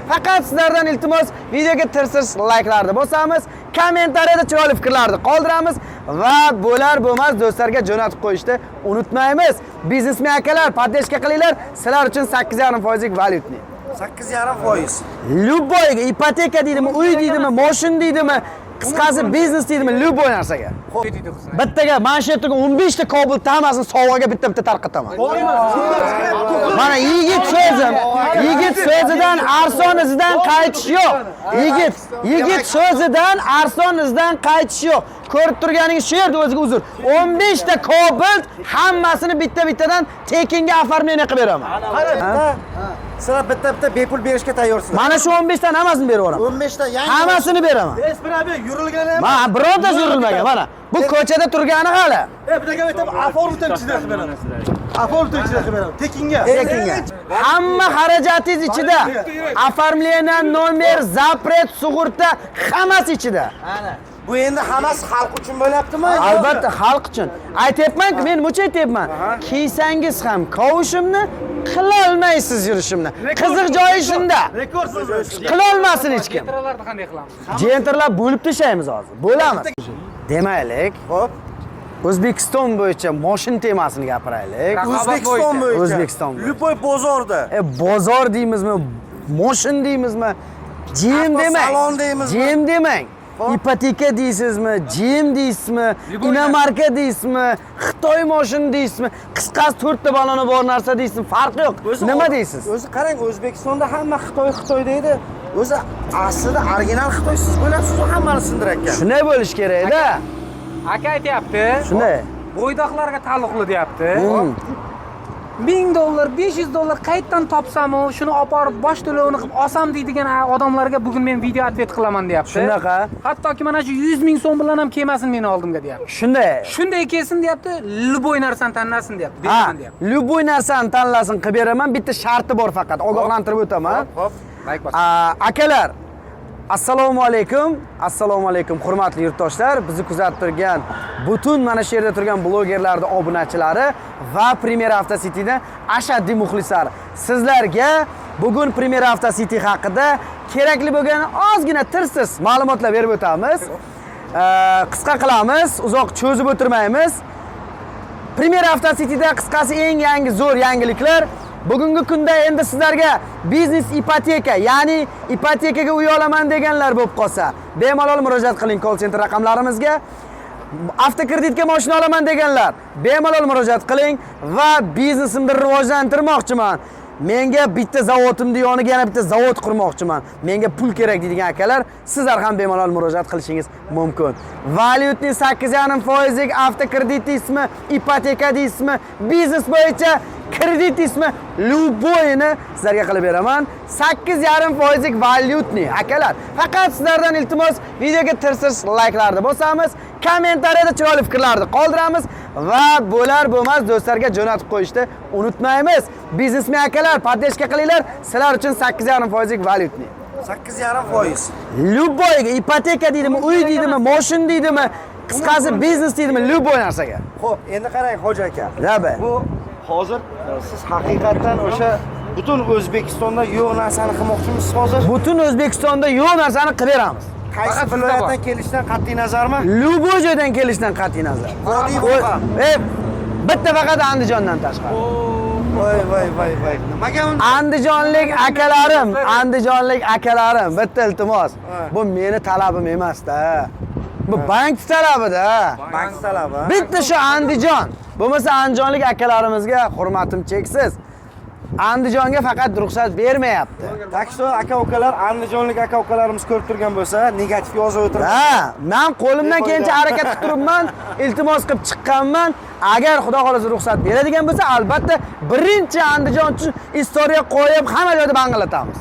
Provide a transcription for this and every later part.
Faqat sizlardan iltimos, videoga tirsiz like'larni bosamiz, kommentariyada chiroyli fikrlarni qoldiramiz va bo'lar-bo'lmas do'stlarga jo'natib qo'yishni unutmaymiz. Biznesmen akalar, podдержка qilinglar. Sizlar uchun 8,5% valyutni. 8,5%. Любой ipoteka deydimi, uy deydimi, mashin deydimi, qisqasi biznes deydimi, любой narsaga. Bittaga manshetiga 15 ta Kobul tamasini sovg'aga bitta tarqataman. Mana yigit so'zidan arzon izidan qaytish yo'q. Yigit so'zidan arzon izidan qaytish yo'q. Ko'rib turganingiz shu yerda o'ziga uzr. 15 ta Kobul hammasini bitta-bittadan tekinga оформление qilib beraman. Sizlar bitta bepul berishga tayyorsiz. Mana shu 15 ta hammasini berib yuboraman. 15 ta yangi hammasini beraman. Esprabi yurilgan ham. Mana bironta yurilmagan mana. Bu ko'chada turgani hali. Bittaga aytib, aformdan chizib beramiz. Aformdan chizib beramiz. Tekinga. Hamma xarajatingiz ichida. Оформление, nomer, zapret, sug'urta hammasi ichida. Bu endi hammasi xalq uchun bo'lyaptimi? Albatta xalq uchun. Aytayapman-ku, men mucha aytayapman. Kiysangiz ham kovushimni qila olmaysiz yurishimni. Qiziq joyi shunda. Rekordsiz. Qila olmasin hech kim. Gentrlarni qanday qilamiz? Gentrlar bo'lib tashlaymiz hozir. Bo'lamiz. Demaylik, Xo'p. O'zbekiston bo'yicha mashin temasini gapiraylik. O'zbekiston bo'yicha. O'zbekiston bo'yicha. Любой bozorda. Bozor deymizmi, mashin deymizmi? Jim demang. Salon deymizmi? Jim demang. Ipoteka deysizmi, jim deysizmi, inomarka deysizmi, Xitoy mashin deysizmi, qisqasi 4 ta baloni bor narsa deysizmi, farqi yo'q. Nima deysiz? O'zi qarang, O'zbekistonda hamma Xitoy deydi. O'zi aslida original Xitoysiz bo'lyapsiz, hammani sindirayotgan. Shunday bo'lish kerak-da. Aka aytayapti. Shunday. Bo'ydoqlarga taalluqli deyapti. $1000, $500 qayerdan topsam, shuni olib borib bosh to'lovini qilib olsam deydigan odamlarga bugun men video atvet qilaman deyapti. Shunaqa. Hattoki mana shu 100 ming so'm bilan ham kelmasin meni oldimga deyapti. Shunday. Shunday kelsin deyapti, любой narsani tanlasin deyapti. Beraman deyapti. Любой narsani tanlasin qilib beraman, bitta sharti bor faqat. Ogohlantirib o'taman. Xo'p. Like bos. Akalar, assalomu alaykum. Assalomu alaykum hurmatli yurtdoshlar. Bizni kuzatib turgan butun mana shu yerda turgan blogerlarning obunachilari va Premier Avto City'da ashaddiy muxlislar. Sizlarga bugun Premier Avto City haqida kerakli bo'lgan ozgina tirsiz ma'lumotlar berib o'tamiz. Qisqa qilamiz, uzoq cho'zib o'tirmaymiz. Premier Avto City'da qisqasi eng yangi zo'r yangiliklar. Bugungi kunda endi sizlarga biznes ipoteka, ya'ni ipotekaga uy olaman deganlar bo'lib qolsa, bemalol murojaat qiling call center raqamlarimizga. Avtokreditga mashina olaman deganlar, bemalol murojaat qiling va biznesimni rivojlantirmoqchiman. Menga bitta zavodimni yoniga yana bitta zavod qurmoqchiman. Menga pul kerak deydigan akalar, sizlar ham bemalol murojaat qilishingiz mumkin. Valyutning 8,5% avtokredit ismi, ipoteka ismi, biznes bo'yicha kredit ismi, любойni sizlarga qilib beraman. 8,5% valyutni akalar. Faqat sizlardan iltimos, videoga tirsiz like'larni bosamiz, kommentariyada chiroyli fikrlarni qoldiramiz va bo'lar-bo'lmas do'stlarga jo'natib qo'yishni unutmaymiz. Biznesmen akalar, podдержка qilinglar. Sizlar uchun 8,5% valyutni. 8,5%. Любой ipoteka deydimi, uy deydimi, mashin deydimi, qisqasi biznes deydimi, любой narsaga. Xo'p, endi qarang Hoji aka. Nima? Bu hozir siz haqiqatan o'sha butun O'zbekistonda yo'q narsani qilmoqchimisiz hozir? Butun O'zbekistonda yo'q narsani qilib beramiz. Qaysi viloyatdan kelishdan qat'iy nazarmi? Любой joydan kelishdan qat'iy nazar. Vodiy voha. Bitta faqat Andijondan tashqari. Voy. Nimaga uni? Andijonlik akalarim, bitta iltimos. Bu meni talabim emas-da. Bu bank talabi-da. Bank talabi. Bitta shu Andijon. Bo'lmasa Andijonlik akalarimizga hurmatim cheksiz. Andijonga faqat ruxsat bermayapti. Так что aka-ukalar, Andijonlik aka-ukalarimiz ko'rib turgan bo'lsa, negativ yozib o'tirib. Men qo'limdan kelgancha harakat qilib turibman, iltimos qilib chiqqanman. Agar Xudo xolasa ruxsat beradigan bo'lsa, albatta birinchi Andijon uchun istoriya qo'yib hamma joyda banglatamiz.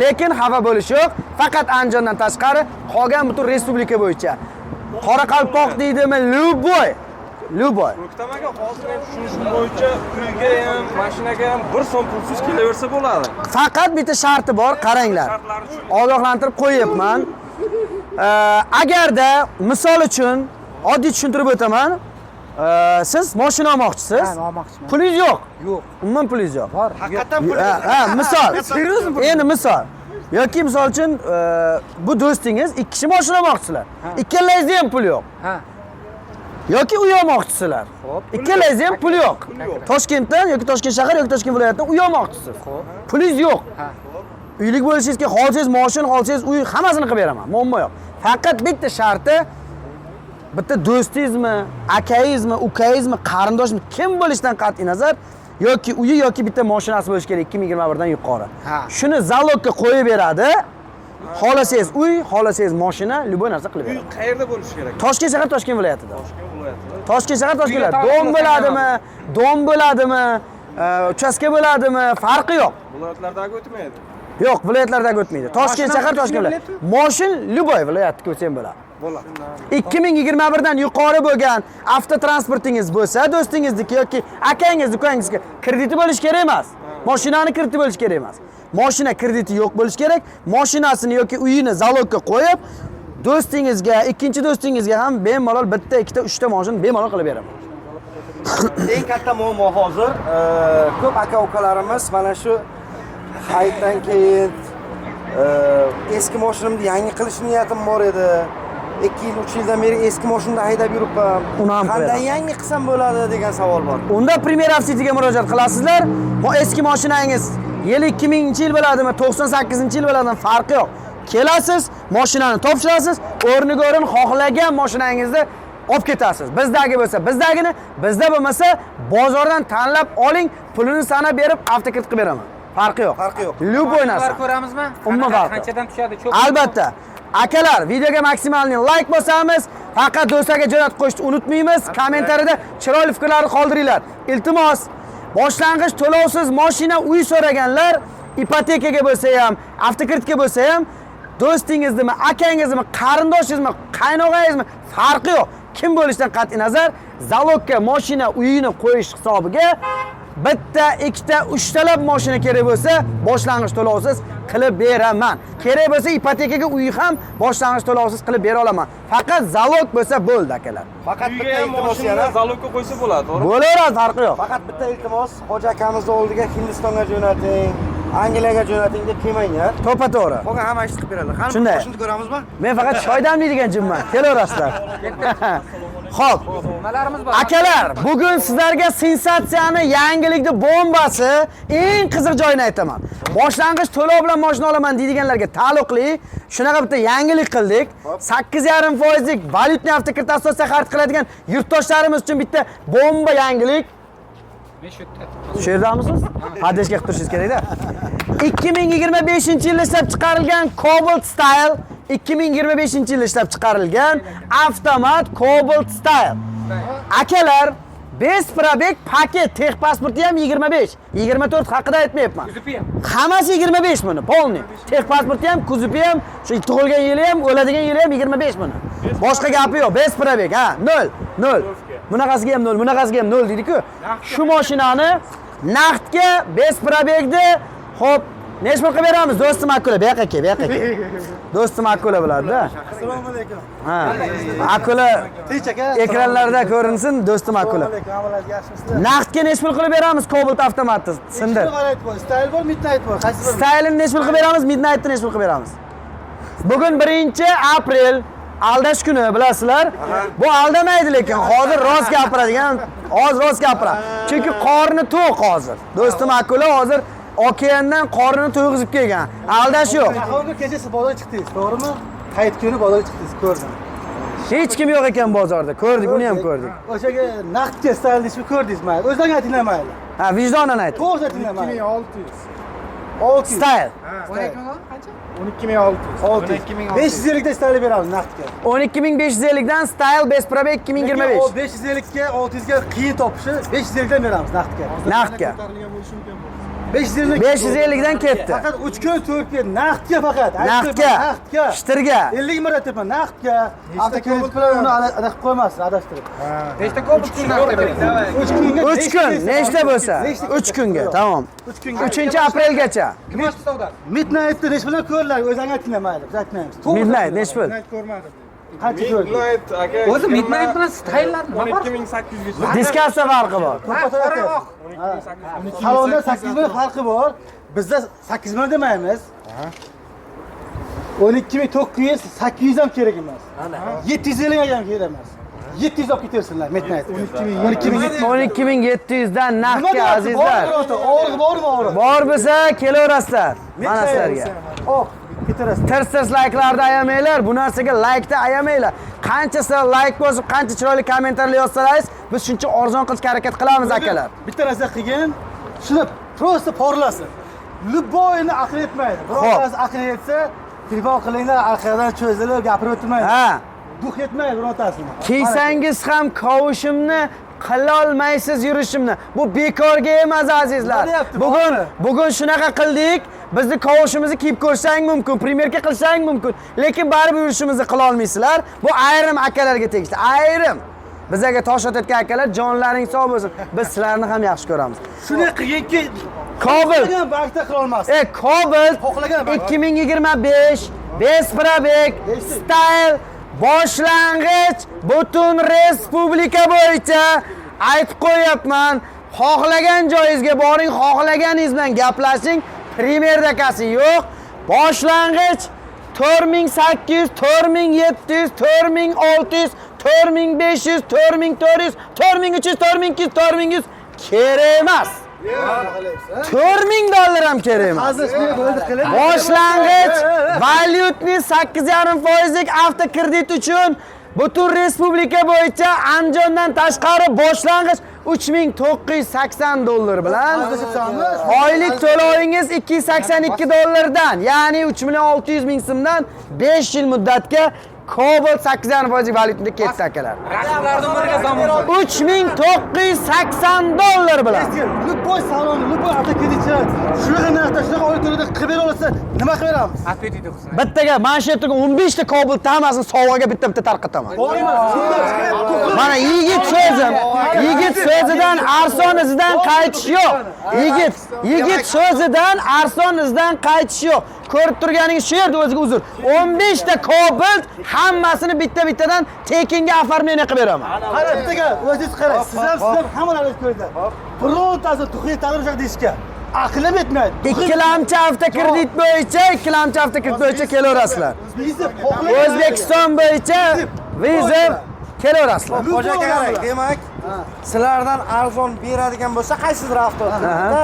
Lekin xafa bo'lish yo'q, faqat Andijondan tashqari qolgan butun respublika bo'yicha. Qoraqalpoq deydimi, любой. O'ktamaga hozir ham shuni bo'yicha uyga ham, mashinaga ham 1 so'm pulsiz kelaversa bo'ladi. Faqat bitta sharti bor, qaranglar. Ogohlantirib qo'yibman. Agarda misol uchun oddiy tushuntirib o'taman. Siz mashina olmoqchisiz? Ha, olmoqchiman. Pulingiz yo'q? Yo'q. Umuman pulingiz yo'q. Bor. Haqiqatan pul. Misol. Endi misol. Yoki misol uchun bu do'stingiz ikki kishi mashina olmoqchilar. Ikkalangizda ham pul yo'q. Ha. Yoki uy olmoqchisizlar. Ikkalangizda ham pul yo'q. Toshkentdan yoki Toshkent shahar yoki Toshkent viloyatidan uy olmoqchisiz. Pulingiz yo'q. Uylik bo'lishingizga xohlasangiz mashina, xohlasangiz uy hammasini qilib beraman. Muammo yo'q. Faqat bitta sharti bitta do'stingizmi, akangizmi, ukangizmi, qarindoshingiz kim bo'lishidan qat'iy nazar yoki uyi yoki bitta mashinasi bo'lishi kerak 2021 dan yuqori. Shuni zalogga qo'yib beradi. Xohlasangiz uy, xohlasangiz mashina, любой narsa qilib beradi. Qayerda bo'lishi kerak? Toshkent shahar Toshkent viloyatida. Toshkent shahar Toshkent Uyga viloyati. Dom bo'ladimi, dom bo'ladimi, uchastka bo'ladimi, farqi yo'q. Viloyatlardagi o'tmaydi. Yo'q, viloyatlardagi o'tmaydi. Toshkent shahar Toshkent viloyati. Mashin любой viloyatga o'tsa ham bo'ladi. 2021 dan yuqori bo'lgan avtotransportingiz bo'lsa, do'stingizniki yoki akangiz, ukangizga krediti bo'lishi kerak emas. Mashinani krediti bo'lishi kerak emas. Mashina krediti yo'q bo'lishi kerak. Mashinasini yoki uyini zalogga qo'yib, do'stingizga, ikkinchi do'stingizga ham bemalol bitta, ikkita, uchta mashina bemalol qilib beraman. Eng katta muammo hozir ko'p aka-ukalarimiz mana shu hayitdan keyin eski mashinamni yangi qilish niyatim bor edi. 2 yil, 3 yildan beri eski mashinada haydab yuribman. Qanday yangi qilsam bo'ladi degan savol bor. Unda Premier Avtositiga murojaat qilasizlar. Bu eski mashinangiz yili 2000-yil bo'ladimi, 98-yil bo'ladimi farqi yo'q. Kelasiz, mashinani topshirasiz, o'rniga o'rin xohlagan mashinangizni olib ketasiz. Bizdagi bo'lsa, bizdagini, bizda bo'lmasa, bozordan tanlab oling, pulini sanab berib, avtokirt qilib beraman. Farqi yo'q. Farqi yo'q. Любой narsa. Ko'ramizmi? Umuman farqi. Qanchadan tushadi? Albatta. Akalar, videoga maksimalni like bosamiz. Faqat do'stlarga jo'natib qo'yishni unutmaymiz. Kommentariyada chiroyli fikrlarni qoldiringlar. Iltimos, boshlang'ich to'lovsiz mashina, uy so'raganlar, ipotekaga bo'lsa ham, avtokreditga bo'lsa ham, do'stingiznimi, akangizmi, qarindoshingizmi, qaynog'angizmi farqi yo'q. Kim bo'lishidan qat'iy nazar, zalogga mashina, uyini qo'yish hisobiga bitta, ikkita, uchtalab mashina kerak bo'lsa, boshlang'ich to'lovsiz qilib beraman. Kerak bo'lsa ipotekaga uy ham boshlang'ich to'lovsiz qilib bera olaman. Faqat zalog bo'lsa bo'ldi akalar. Faqat bitta Uyga iltimos mashinani yana. zalogga qo'ysa bo'ladi, to'g'ri? Bo'laveradi, farqi yo'q. Faqat bitta iltimos, Hoji akamizni oldiga Hindistonga jo'nating, Angliyaga jo'nating deb kelmanglar. To'g'ri. Qolgan hamma ishni qilib beradi. Qani Shunday. mashina ko'ramizmi? Men faqat choy damlaydigan jimman. Kelaverasizlar. Xo'p. Nimalarimiz bor? Akalar, bugun sizlarga sensatsiyani, yangilikni bombasi, eng qiziq joyini aytaman. Boshlang'ich to'lov bilan mashina olaman deydiganlarga taalluqli shunaqa bitta yangilik qildik. 8,5% valyutni avtokirt asosida xarid qiladigan yurtdoshlarimiz uchun bitta bomba yangilik. Shu yerdamisiz? Hadeshga qilib turishingiz kerak-da. 2025-yilda ishlab chiqarilgan Cobalt Style 2025-yilda ishlab chiqarilgan avtomat Cobalt Style. Akalar, Best probeg paket, tex pasporti ham 25, 24 haqida aytmayapman. Kuzupi ham. Hammasi 25 buni, polni. Tex pasporti ham, kuzupi ham, shu tug'ilgan yili ham, o'ladigan yili ham 25 buni. Boshqa gapi yo'q. Best probeg, ha, 0. Bunaqasiga ham 0, bunaqasiga ham 0 deydi-ku. Shu mashinani naqdga best probegni, xo'p, necha pul qilib beramiz? Do'stim Akula, bu yoqqa kel, bu yoqqa kel. Do'stim Akula bo'ladi-da. Assalomu alaykum. Ha. Akula Tinch aka. ekranlarda ko'rinsin, do'stim Akula. Yaxshimisizlar? Naqdga necha pul qilib beramiz Cobalt avtomatni? Sindir. Style bor, midnight bor. Qaysi biri? Style'ni necha pul qilib beramiz? Midnight'ni necha pul qilib beramiz? Bugun 1-aprel aldash kuni, bilasizlar. Bu aldamaydi lekin hozir rost gapiradigan, hozir rost gapiradi. Chunki qorni to'q hozir. Do'stim Akula hozir okeandan qornini to'yg'izib kelgan. Aldash yo'q. Hozir kechasi bozorga chiqdingiz, to'g'rimi? Hayit kuni bozorga chiqdingiz, ko'rdim. Hech kim yo'q ekan bozorda. Ko'rdik, uni ham ko'rdik. O'shaga naqdga style ishni ko'rdingiz mayli. O'zlaring aytinglar mayli. Ha, vijdonan ayt. To'g'ri aytinglar mayli. 600. Style. 600. 550 ga style beramiz naqdga. 12550 dan Style Best Probeg 2025. O 550 ga 600 ga qiyin topishi 550 dan beramiz naqdga. Naqdga. 550 550 dan ketdi. Faqat 3 kun 4 kun naqdga faqat. Naqdga. Naqdga. Shtirga. 50 ming aytyapman naqdga. Avtokredit bilan uni adashib qo'ymasin, adashtirib. Nechta Cobalt kun naqd beramiz? 3 kunga 3 kun, nechta bo'lsa? 3 kunga, tamom. 3 kunga. 3-aprelgacha. Kimoshdi savdo? Midnight'da necha bilan ko'rlar, o'zing aytinglar mayli, biz aytmaymiz. Midnight necha pul? Qancha ko'rdingiz? Midnight aka. O'zi Midnight bilan style'lar nima bor? 12800 ga. Diskasiya farqi bor. Qoraqoq. Salonda 8 ming farqi bor. Bizda 8 ming demaymiz. 12900, 800 ham kerak emas. 750 ham kerak emas. 700 olib ketersinlar, Midnight. 12700 dan naqdga azizlar. Og'riq bormi, og'riq? Bor bo'lsa kelaverasizlar. Mana sizlarga. Hop, ketarasiz. Tirsiz layklarda ayamanglar, bu narsaga laykda ayamanglar. Qancha sizlar layk bosib, qancha chiroyli kommentarlar yozsalaringiz, biz shuncha arzon qilishga harakat qilamiz akalar. Bitta narsa qilgin, shuni prosta porlasin. Любойni aql etmaydi. Birontasi aql etsa, telefon qilinglar, orqadan cho'zilib gapirib o'tirmaydi. Ha. Duh etmaydi birontasini. Kiysangiz ham kovushimni qilolmaysiz yurishimni. Bu bekorga emas azizlar. Bugun shunaqa qildik. Bizni kovushimizni kiyib ko'rsang mumkin, primerka qilsang mumkin, lekin baribir yurishimizni qila olmaysizlar. Bu ayrim akalarga tegishli. Ayrim. Bizga tosh otayotgan akalar, jonlaring sog' bo'lsin. Biz sizlarni ham yaxshi ko'ramiz. Shuni qilganki, Cobalt. Bankda qila olmas. Cobalt Xohlagan bank. 2025 Besprabek Style boshlang'ich butun respublika bo'yicha aytib qo'yapman. Xohlagan joyingizga boring, xohlaganingiz bilan gaplashing. Primerdakasi yo'q. Boshlang'ich 4800, 4700, 4600, 4500, 4400, 4300, 4200, 4100 kerak emas. $4000 ham kerak emas. Hozir shunday bo'ldi qilib. Boshlang'ich valyutni 8,5% avtokredit uchun butun respublika bo'yicha Andijondan tashqari boshlang'ich $3980 bilan oylik to'lovingiz $282 ya'ni 3,600,000 so'mdan 5 yil muddatga Cobalt 8,5% valyutida ketdi akalar. Raqamlardan biriga zamon. $3080 bilan. Любой salon, любой avtokreditchilar shunaqa narxda, shunaqa oylik to'lovda qilib bera olsa, nima qilib beramiz? Apetiti qilsin. Bittaga mana shu yerda 15 ta Cobalt hammasini sovg'aga bitta tarqataman. Mana yigit so'zidan arzon izidan qaytish yo'q. Yigit so'zidan arzon izidan qaytish yo'q. Ko'rib turganingiz shu yerda o'ziga uzr. 15 ta Cobalt hammasini bittadan tekinga оформление qilib beraman. Qara bittaga o'zingiz qarang. Siz ham hammalarni ko'rdinglar. Birontasi tuxni tadrujak deyishga aqlim yetmaydi. Ikkilamchi avtokredit bo'yicha kelaverasizlar. O'zbekiston bo'yicha viza kelaverasizlar. Xo'ja aka, demak, sizlardan arzon beradigan bo'lsa, qaysidir avtobusda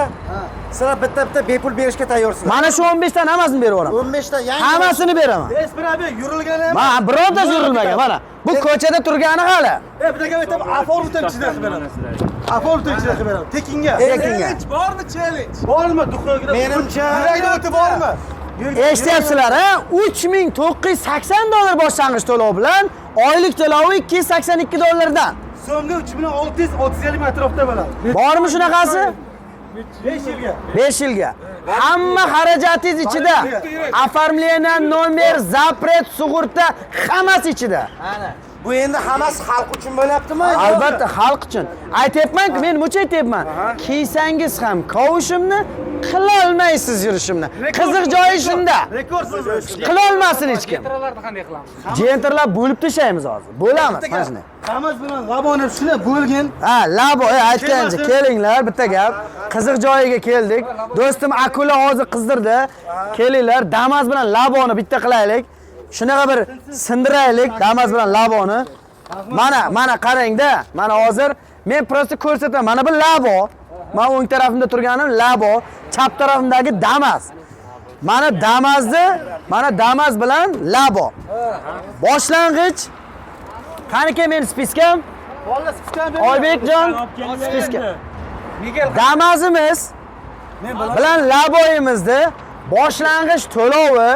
sizlar bitta bepul berishga tayyorsizlar. Mana shu 15 tani hammasini berib yuboraman. 15 ta yangi Hammasini beraman. Esbirabi yurilgan ham. Mana birontasi yurilmagan mana. Bu ko'chada turgani hali. Bittaga aytib, aform temchilar qilib beraman. Aform temchilar qilib beraman. Tekinga. Bormi challenge? Bormi duxoyga? Menimcha Yurakda o'ti bormi? Eshityapsizlar, ha? $3980 boshlang'ich to'lov bilan oylik to'lovi $282 So'mga 3630 atrofda bo'ladi. Bormi shunaqasi? 5 yilga. 5 yilga. Hamma xarajatingiz ichida. Оформление, nomer, zapret, sug'urta hammasi ichida. bu endi hammasi xalq uchun bo'lyaptimi? Albatta xalq uchun. Aytyapman-ku, men mucha aytyapman. Kiysangiz ham kovushimni qila olmaysiz yurishimni. Qiziq joyi shunda. Rekordsiz. Qila olmasin hech kim. Gentrallarni qanday qilamiz? Jentrlar bo'lib tashlaymiz hozir. Bo'lamiz mana shunday. Qamiz bilan laboni shuni bo'lgin. Ha, labo, aytgancha kelinglar, bitta gap. Qiziq joyiga keldik. Do'stim Akula hozir qizdirdi. Kelinglar, Damas bilan laboni bitta qilaylik. Shunaqa bir sindiraylik Damas bilan laboni. Mana qarang-da. Mana hozir men prosta ko'rsataman. Mana bu labo. Mana o'ng tarafimda turganim labo, chap tarafimdagi Damas. Mana Damas bilan labo. Boshlang'ich. Qaniki men spiskam? Bolla spiskam. Oybekjon, spiska. Damasimiz bilan laboyimizni boshlang'ich to'lovi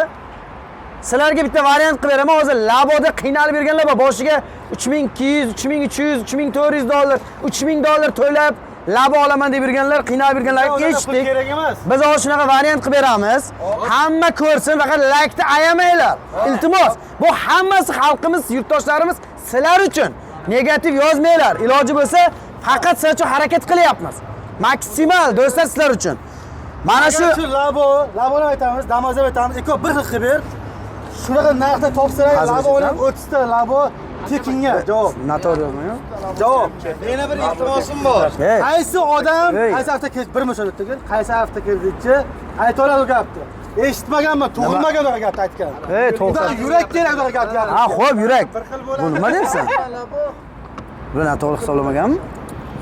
sizlarga bitta variant qilib beraman. Hozir laboda qiynalib yurganlar bor. Boshiga 3200, 3300, 3400 $, $3000 to'lab labo olaman deb yurganlar, qiynalib yurganlarga eshitdik. Kerak emas. Biz hozir shunaqa variant qilib beramiz. Hamma ko'rsin, faqat laykni ayamanglar. Iltimos. Bu hammasi xalqimiz, yurtdoshlarimiz sizlar uchun. Negativ yozmanglar. Iloji bo'lsa, faqat sizlar uchun harakat qilyapmiz. Maksimal do'stlar sizlar uchun. Mana shu laboni aytamiz, Damazga aytamiz. Eko bir xil qilib ber. Shunaqa narxda topsalar, laboni 30 ta labo tekinga. Javob. Notorialmi? Javob. Yana bir iltimosim bor. Qaysi odam, qaysi avtokredit bir misol o'tgan, qaysi avtokreditchi ayta oladi gapni. Eshitmaganman, tug'ilmagan unaqa gapni aytgan. Ey, to'xta. Yurak kerak unaqa gap gapirishga. Ha, xo'p, yurak. Bu nima deyapsan? Buni to'g'ri hisoblamaganmi?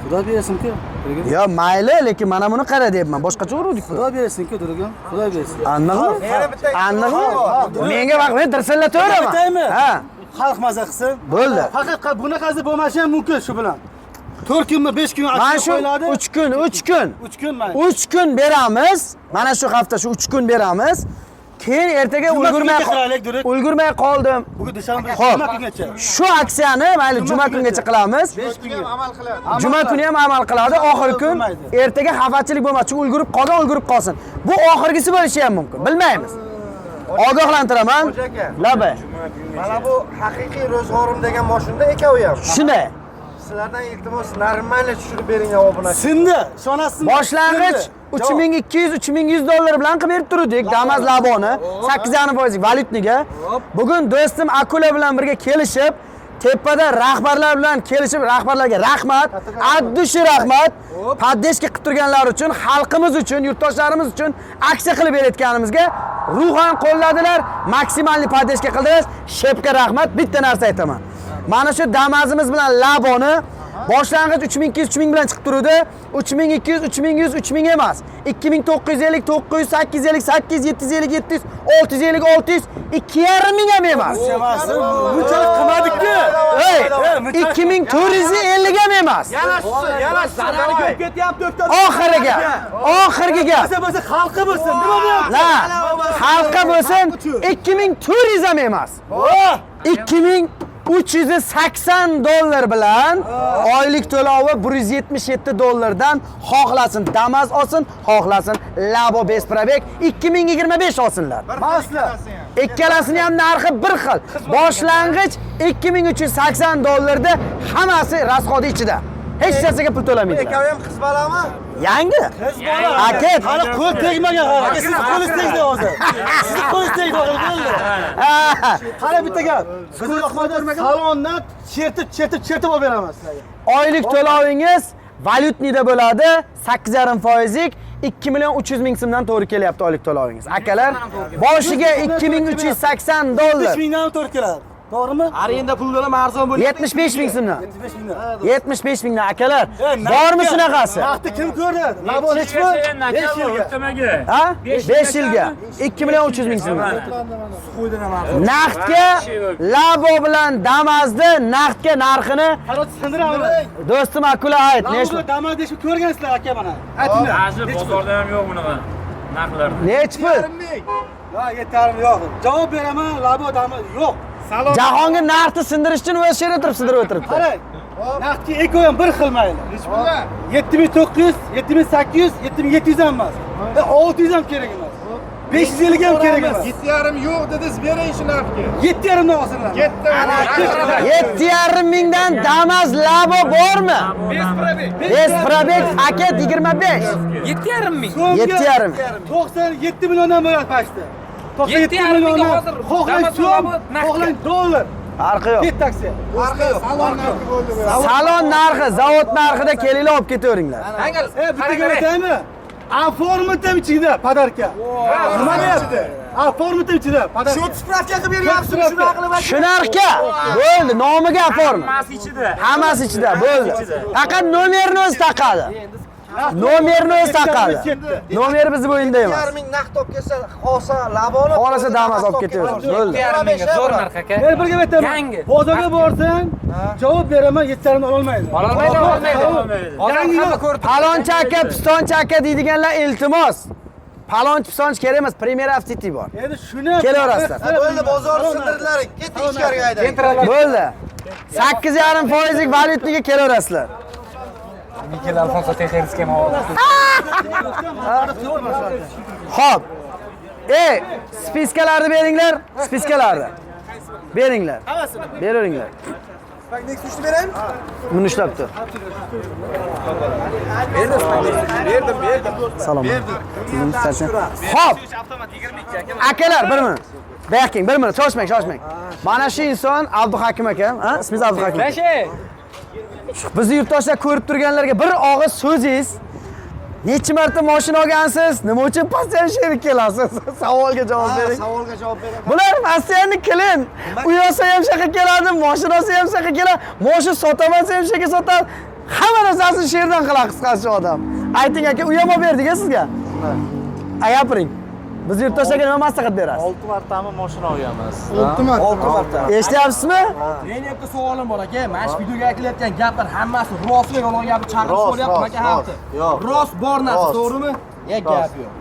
Xudo bersin-ku. Yo, mayli, lekin mana buni qara deyapman. Boshqacha urdik. Xudo bersin-ku, Durgan. Xudo bersin. Aniqmi? Aniqmi? Menga vaqt, men tirsillataveraman. Aytaymi? Ha, Xalq maza qilsin. bo'ldi. Faqat bunaqasi bo'lmashi ham mumkin shu bilan. 4 kunmi, 5 kun Mana aksiya shu qo'yiladi. 3 kun, 3 kun. 3 kun mana. 3 kun beramiz. Mana shu hafta shu 3 kun beramiz. Keyin ertaga Juma kuniga qilaylik, Durek. ulgurmay qoldim. Bugun dushanba, Xo'p. juma kungacha. Shu aksiyani mayli juma kungacha qilamiz. 5 kunga amal qiladi. Juma kuni ham amal qiladi. Oxirgi kun Bo'lmaydi. ertaga xafachilik bo'lmaydi. Ulgurib qolgan, ulgurib qolsin. Bu oxirgisi bo'lishi ham mumkin. Bilmaymiz. Ogohlantiraman. Laba. Mana bu haqiqiy ro'zg'orim degan mashina ekan u ham. Shunday. Sizlardan iltimos normalniy tushirib bering obunachi. Sindi, shonasini. Boshlang'ich 3200-3100 dollar bilan qilib berib turdik. Damas Laboni 8.5% valyutniga. Bugun do'stim Akula bilan birga kelishib, tepada rahbarlar bilan kelishib, rahbarlarga rahmat, addushi rahmat. Paddeshka qilib turganlar uchun, xalqimiz uchun, yurtdoshlarimiz uchun aksiya qilib berayotganimizga ruhan qo'lladilar, maksimalni paddeshka qildilar. Shepga rahmat. Bitta narsa aytaman. Mana shu Damazimiz bilan Laboni boshlang'ich 3200-3000 bilan chiqib turdi. 3200, 3100, 3000 emas. 2950, 900, 850, 800, 750, 700, 650, 600, 2,5 ming ham emas. Bunchalik qilmadik-ku. Ey, 2450 ham emas. Yana zarari ko'p ketyapti doktor. Oxiriga, oxirgi gap. Bo'lsa xalqi bo'lsin. Nima bo'lyapti? La, xalqqa bo'lsin 2400 ham emas. 2380 dollar bilan oylik to'lovi 177 dollardan xohlasin Damas olsin, xohlasin Labo Besprabek 2025 olsinlar. Masla. Ikkalasini ham narxi bir xil. Boshlang'ich 2380 dollarda hammasi rasxodi ichida. Hech narsaga pul to'lamaydilar. Ekav ham qiz balami? Yangi. Aket. Hali qo'l tegmagan hali. Siz qo'lingiz tegdi hozir. Siz qo'lingiz tegdi hozir. Qara bitta gap. Biz salondan chertib olib beramiz sizlarga. Oylik to'lovingiz valyutnida bo'ladi, 8,5%lik 2 million 300 ming so'mdan to'g'ri kelyapti oylik to'lovingiz. Akalar, boshiga 2380 dollar. 5 mingdan to'g'ri keladi. To'g'rimi? Arenda pullar arzon bo'ladi. 75 ming so'mdan. 75 mingdan. 75 mingdan akalar. Bormi shunaqasi? Vaqti kim ko'rdi? Labo hech pul. 5 yilga. Ha? 5 yilga 2 million 300 ming so'mdan. Naqdga Labo bilan Damazda naqdga narxini Qarot sindiramiz. do'stim Akula ayt. Nechta Damaz deb ko'rgansizlar aka mana. Aytinglar. Hozir bozorda ham yo'q bunaqa narxlar. Nech pul? Ha, yetarli yo'q. Javob beraman, Labo Damaz yo'q. Jahongir narxni sindirish uchun o'z yerida turib sindirib o'tiribdi. Qarang. Naqdga eko ham bir xil mayli. 7900, 7800, 7700 ham emas. 600 ham kerak emas. 550 ham kerak emas. 7,5 yo'q dedingiz, bering shu narxga. 7,5 dan olsinlar. 7,5 mingdan Damas Labo bormi? Besprabek paket 25. 7,5 ming. 7,5. 97 milliondan bo'ladi pastda. 97 7,5 mingga milliondan. hozir Xohlang Damas so'm, Labo naqdga. xohlang dollar. Farqi yo'q. Ket taksi. Salon narxi, zavod narxida kelinglar olib ketaveringlar. Bitta gap aytaymi? Oformit ham ichida podarka. Nima deyapti? Oformit ham ichida podarka. Shu spravka qilib beryapsiz, shuna qilib. Shu narxga bo'ldi, nomiga forma. Hammasi ichida. Hammasi ichida bo'ldi. Faqat nomerni o'zi taqadi. Nomerni o'zi taqadi. Nomer bizni bo'yinda emas. 2,5 ming naqd olib kelsa, xohsa Laboni, Xohlasa Damas olib ketaveramiz. Bo'ldi. 7,5 mingga zo'r narx aka. Men bir gap aytaman. Yangi. Bozorga borsang, javob beraman, 7,5 dan ololmaydi. Ololmaydi. Yangi Hamma yo'q. ko'rib Palonchi aka, pistonchi aka deydiganlar iltimos. Palonchi pistonchi kerak emas, Premier City bor. Endi shuni Kelaverasizlar. bo'ldi, bozor sindirdilar. Ket ichkariga haydang. Bo'ldi. 8,5% valyutniga kelaverasizlar. Mikel Alfonso Tejersga ham Xo'p. Spiskalarni beringlar, spiskalarni. Beringlar. Beraveringlar. Nexus'ni beraymi? Buni ushlab tur. Berdim. Salom. Xo'p. Akalar, bir minut. Baking, bir minut, shoshmang. Mana shu inson Abduhakim aka, ha? Ismingiz Abduhakim. Lashe. Bizni yurtdoshlar ko'rib turganlarga bir og'iz so'zingiz Necha marta mashina olgansiz? Nima uchun passajirga kelasiz? Savolga javob bering. Savolga javob beraman. Bular Rossiyaning kelin. U yoqsa ham shaqa keladi, mashinasi ham shaqa keladi. Mashina sotamansa ham shaqa sotadi. Hamma narsasini shu yerdan qiladi qisqasi odam. Ayting aka, u ham olib berdik-a sizga? Gapiring. Biz yurtdosh aka nima maslahat berasiz? 6 martami mashina olganmiz. 6 marta. Eshityapsizmi? Men yerda savolim bor aka. Mana shu videoga aytilayotgan gaplar hammasi rostmi, yolg'on gapni chaqirib so'rayapti aka halqi. Yo'q. Rost bor narsa, to'g'rimi? Gap yo'q.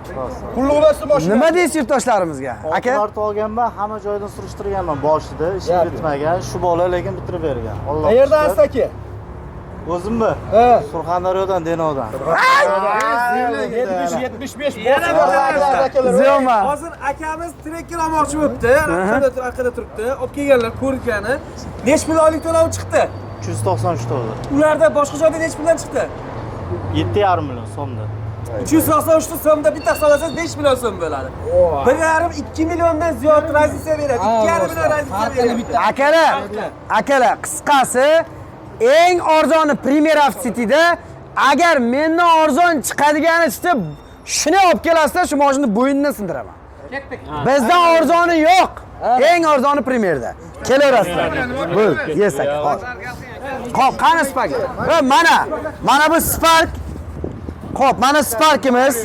Pulni bo'lsa mashina. Nima deysiz yurtdoshlarimizga? 6 Aka, marta olganman, hamma joydan surishtirganman boshida, ishim bitmagan. Shu bola lekin bitirib bergan. Alloh. Qayerdan siz aka? O'zimmi? Surxondaryodan, Denovdan. 75 Ziyoma. Hozir akamiz trekker olmoqchi bo'libdi. Arkada turibdi. Olib kelganlar ko'rikani. Necha pul oylik to'lov chiqdi? 393 dollar. Ularda boshqa joyda necha puldan chiqdi? 7,5 million so'mda. 393 so'mda bitta hisoblasangiz 5 million so'm bo'ladi. 1,5-2 milliondan ziyod razisiya beradi. 2,5 million razisiya beradi. Akalar, qisqasi eng arzoni Premier City'da agar mendan arzon chiqadigani chiqsa, shuni olib kelasizlar, shu mashinani bo'ynidan sindiraman. Bizdan arzoni yo'q. Eng arzoni Premierda. Kelaverasizlar. Bo'l, yesak. Xo'p, qani Spark? Va mana bu Spark. Xo'p, mana Sparkimiz.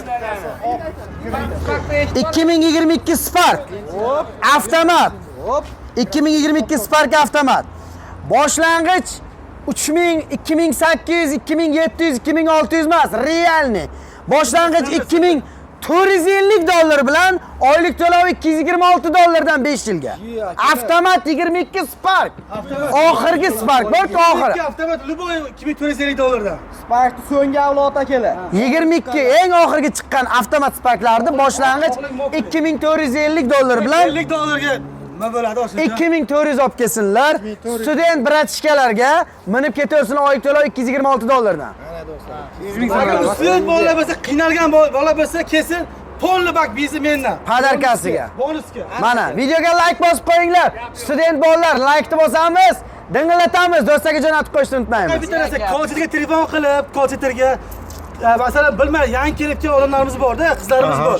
2022 Spark. Avtomat. 2022 Spark avtomat. Boshlang'ich 3000, 2800, 2700, 2600 emas, realni. Boshlang'ich 2450 dollar bilan oylik to'lov 226 dollardan 5 yilga. Avtomat 22 Spark. Oxirgi Spark bor-ku, oxiri. Avtomat Luboy 2450 dollardan. Sparkni so'nggi avlod akalar. 22 eng oxirgi chiqqan avtomat Sparklarni boshlang'ich 2450 dollar bilan 50 dollarga nima bo'ladi o'sha? 2400 olib kelsinlar. Student bratishkalarga minib ketaversin oylik to'lov 226 dollardan. Student bolalar bo'lsa, qiynalgan bola bo'lsa, kelsin, polni bak bizni mendan. Podarkasiga. Bonusga. Mana videoga like bosib qo'yinglar. Student bolalar, like'ni bosamiz, dinglatamiz, do'stlarga jo'natib qo'yishni unutmaymiz. Bitta narsa, kolcheterga telefon qilib, kolcheterga masalan bilmay, yangi kelib kelgan odamlarimiz bor-da, qizlarimiz bor.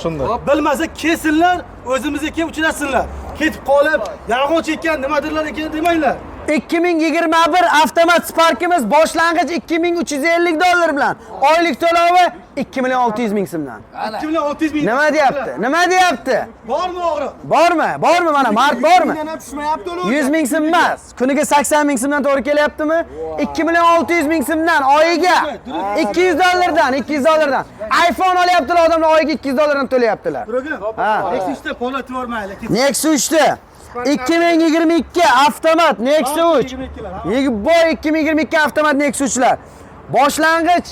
Bilmasa kelsinlar, o'zimizga kelib uchrashsinlar. Ketib qolib, yolg'on chekkan nimadirlar ekan demanglar. 2021 avtomat Sparkimiz boshlang'ich 2350 dollar bilan, oylik to'lovi 2,600 ming so'mdan. 2600 ming. Nima deyapti? Nima deyapti? Bormi o'g'ri? Bormi mana mart bormi? Yana tushmayapti ular. 100 ming so'm emas, kuniga 80 ming so'mdan to'g'ri kelyaptimi? 2,600 ming so'mdan oyiga 200 dollardan, 200 dollardan. iPhone olyaptilar odamlar oyiga 200 dollardan to'layaptilar. Ha. Nexus 3 polni turmaylik. Nexus 3 2022 avtomat Nexus 3. Boy 2022 avtomat Nexus 3'lar. Boshlang'ich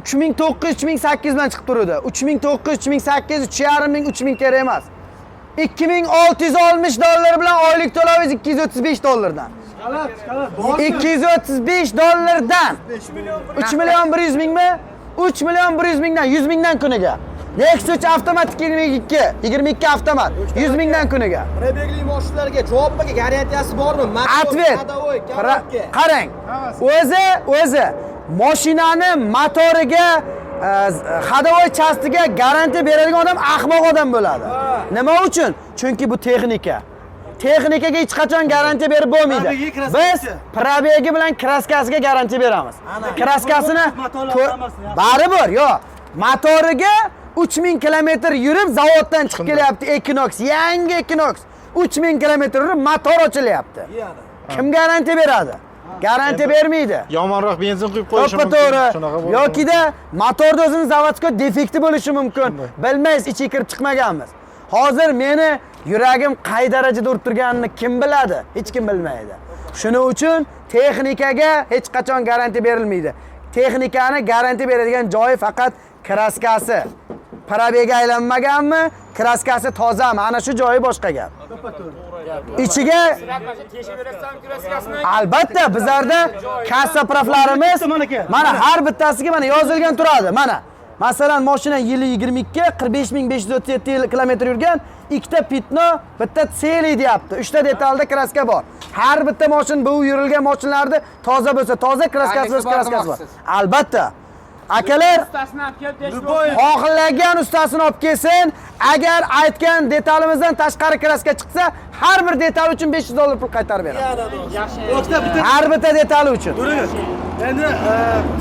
3900-3800 bilan chiqib turadi. 3900-3800, 3,5 ming, 3000 kerak emas. 2660 dollar bilan oylik to'lovingiz 235 dollardan. 235 dollardan. 3 million 100 mingmi? 3 million 100 mingdan, 100 mingdan kuniga. Nexus 3 avtomat 22 avtomat 100 mingdan kuniga. Prebegli mashinalarga javobga garantiyasi bormi? Atvet. Qarang. O'zi mashinani motoriga, hadovoy chastiga garantiya beradigan odam ahmoq odam bo'ladi. Nima uchun? Chunki bu texnika. Texnikaga hech qachon garantiya berib bo'lmaydi. Biz probegi bilan kraskasiga garantiya beramiz. Kraskasini baribir, yo'q. Motoriga 3000 kilometr yurib zavoddan chiqib kelyapti Equinox, yangi Equinox. 3000 kilometr yurib motor ochilyapti. Kim garantiya beradi? Garantiya bermaydi. Yomonroq benzin quyib qo'yishi mumkin. To'g'ri. Yokida motorda o'zining zavodga defekti bo'lishi mumkin. Bilmaysiz, ichiga kirib chiqmaganmiz. Hozir meni yuragim qay darajada urib turganini kim biladi? Hech kim bilmaydi. Shuning uchun texnikaga hech qachon garantiya berilmaydi. Texnikani garantiya beradigan joyi faqat kraskasi. Probega aylanmaganmi? Kraskasi tozami? Ana shu joyi boshqa gap. İchiga albatta bizlarda kassa proflarimiz mana har bittasiga mana yozilgan turadi. Mana masalan mashina yili 22, 45537 kilometr yurgan, ikkita pitno, bitta tseli deyapti. 3 ta detalda kraska bor. Har bitta mashina bu yurilgan mashinalarda toza bo'lsa toza, kraskasi bo'lsa kraskasi bor. Albatta. Akalar, Ustasini olib kelib desh. xohlagan ustasini olib kelsin. Agar aytgan detalimizdan tashqari kraska chiqsa, har bir detal uchun $500 pul qaytarib beramiz. O'tda bitta Har bitta detali uchun. Durungiz. Endi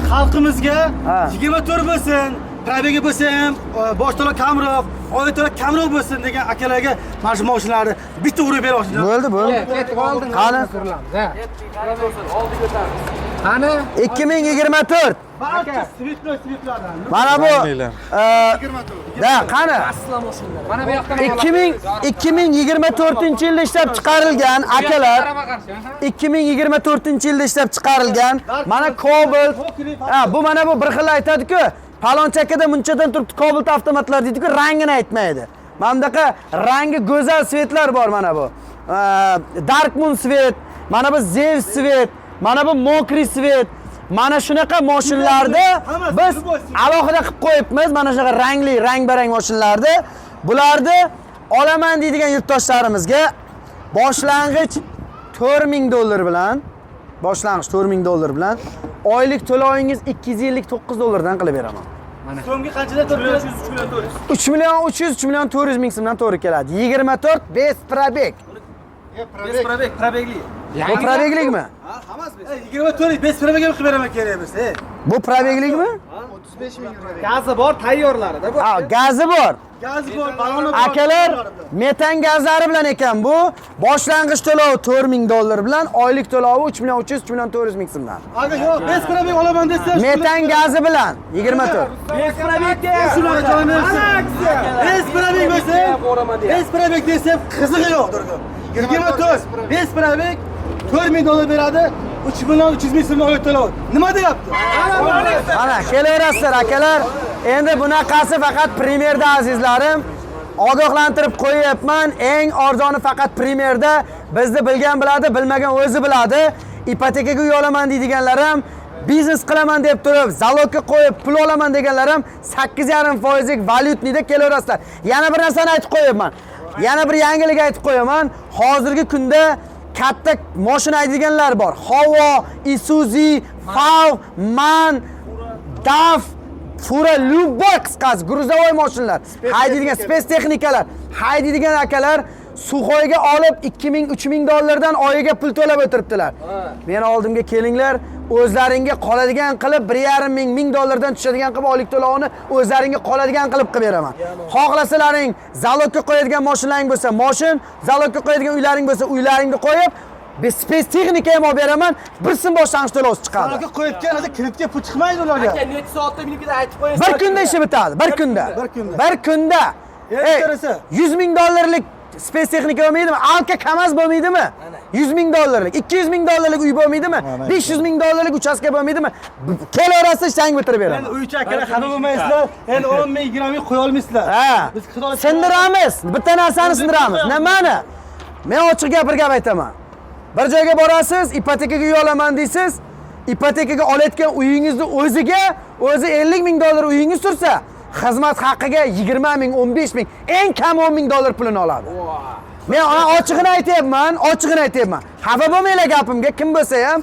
xalqimizga Ha. 24 bo'lsin, probegi bo'lsa ham, bosh to'la kamroq, oy to'la kamroq bo'lsin degan akalarga mana shu mashinalarni bitta urib bermoqchiman. Bo'ldi. Ketib oldin. Qani? Qani? 2024. Barcha svitlardan. Mana bu da qani? Mana bu yoqdan 2024-yilda ishlab chiqarilgan akalar, 2024-yilda ishlab chiqarilgan mana Cobalt. Bu mana bu bir xil aytadi-ku, palonchakada munchadan turibdi Cobalt avtomatlar deydi-ku, rangini aytmaydi. Mana bunaqa rangi go'zal svetlar bor mana bu. Dark Moon svet, mana bu Zeus svet, mana bu Mokri svet. Mana shunaqa mashinalarda biz alohida qilib qo'yibmiz. Mana shunaqa rangli, rang-barang mashinalarda bularni olaman deydigan yurtdoshlarimizga boshlang'ich $4000 bilan, boshlang'ich $4000 bilan oylik to'lovingiz $259 dan qilib beraman. So'mga qanchadan turibdi? 3 million 300, 3 million 400 ming so'mdan to'g'ri keladi. 24 bez probeg. Probegli. Bu probeglikmi? Hammasi biz. 24 bez probega qilib beraman kerak biz. Bu probeglikmi? 35 ming euro. Gazi bor, tayyorlarida bu. Ha, gazi bor. Gazi bor, baloni bor. Akalar, metan gazlari bilan ekan bu. Boshlang'ich to'lovi $4000 bilan, oylik to'lovi 3 million 300, 3 million 400 ming so'mdan. Agar yo'q, bez probega olaman desa, Metan gazi bilan 24. Biz probegga shunaqa joy bersin. Bez probeg bo'lsa, bez probeg desam qizig'i yo'q durdi. 24 bez probeg $4000 beradi. 3 million 300 ming so'm oylik to'lov. Nima deyapti? Mana kelaverasizlar akalar. Endi bunaqasi faqat Premierda azizlarim. Ogohlantirib qo'yapman. Eng arzoni faqat Premierda. Bizni bilgan biladi, bilmagan o'zi biladi. Ipotekaga uy olaman deydiganlar ham, biznes qilaman deb turib, zalogga qo'yib pul olaman deganlar ham 8,5% valyutnida kelaverasizlar. Yana bir narsani aytib qo'yaman. Yana bir yangilik aytib qo'yaman. Hozirgi kunda katta mashina haydaganlar bor. Howo, Isuzu, FAW, MAN, DAF, Fura, любой qisqasi gruzovoy mashinalar, haydaydigan spes texnikalar, haydaydigan akalar Suxoyga olib $2000-3000 dan oyiga pul to'lab o'tiribdilar. Meni oldimga kelinglar, o'zlaringga qoladigan qilib $1,500 dan tushadigan qilib oylik to'lovini o'zlaringga qoladigan qilib beraman. Xohlasalaring zalogga qo'yadigan mashinalaring bo'lsa, mashin, zalogga qo'yadigan uylaring bo'lsa, uylaringni qo'yib, biz spes texnika ham olib beraman, bir so'm boshlang'ich to'lovsiz chiqadi. Ularga qo'yibgan hozir kreditga pul chiqmaydi ularga. Aka necha soatda meniki aytib qo'yasiz. Bir kunda ishi bitadi, bir kunda. Bir kunda. Qarasa. $100,000 spes texnika bo'lmaydimi? Alka kamaz bo'lmaydimi? $100,000, $200,000 uy bo'lmaydimi? $500,000 uchastka bo'lmaydimi? Kelaverasiz, ishni bitirib beraman. Endi uy chakara xafa bo'lmaysizlar. Endi 10 ming, 20 ming qo'ya olmaysizlar. Ha. Biz qidoq Sindiramiz. Bitta narsani sindiramiz. Nimani? Men ochiq gap aytaman. Bir joyga borasiz, ipotekaga uy olaman deysiz. Ipotekaga olayotgan uyingizni o'ziga, o'zi $50,000 uyingiz tursa, xizmat haqqiga 20 ming, 15 ming, eng kam $10,000 pulini oladi. Men ochig'ini aytayapman, Xafa bo'lmanglar gapimga, kim bo'lsa ham.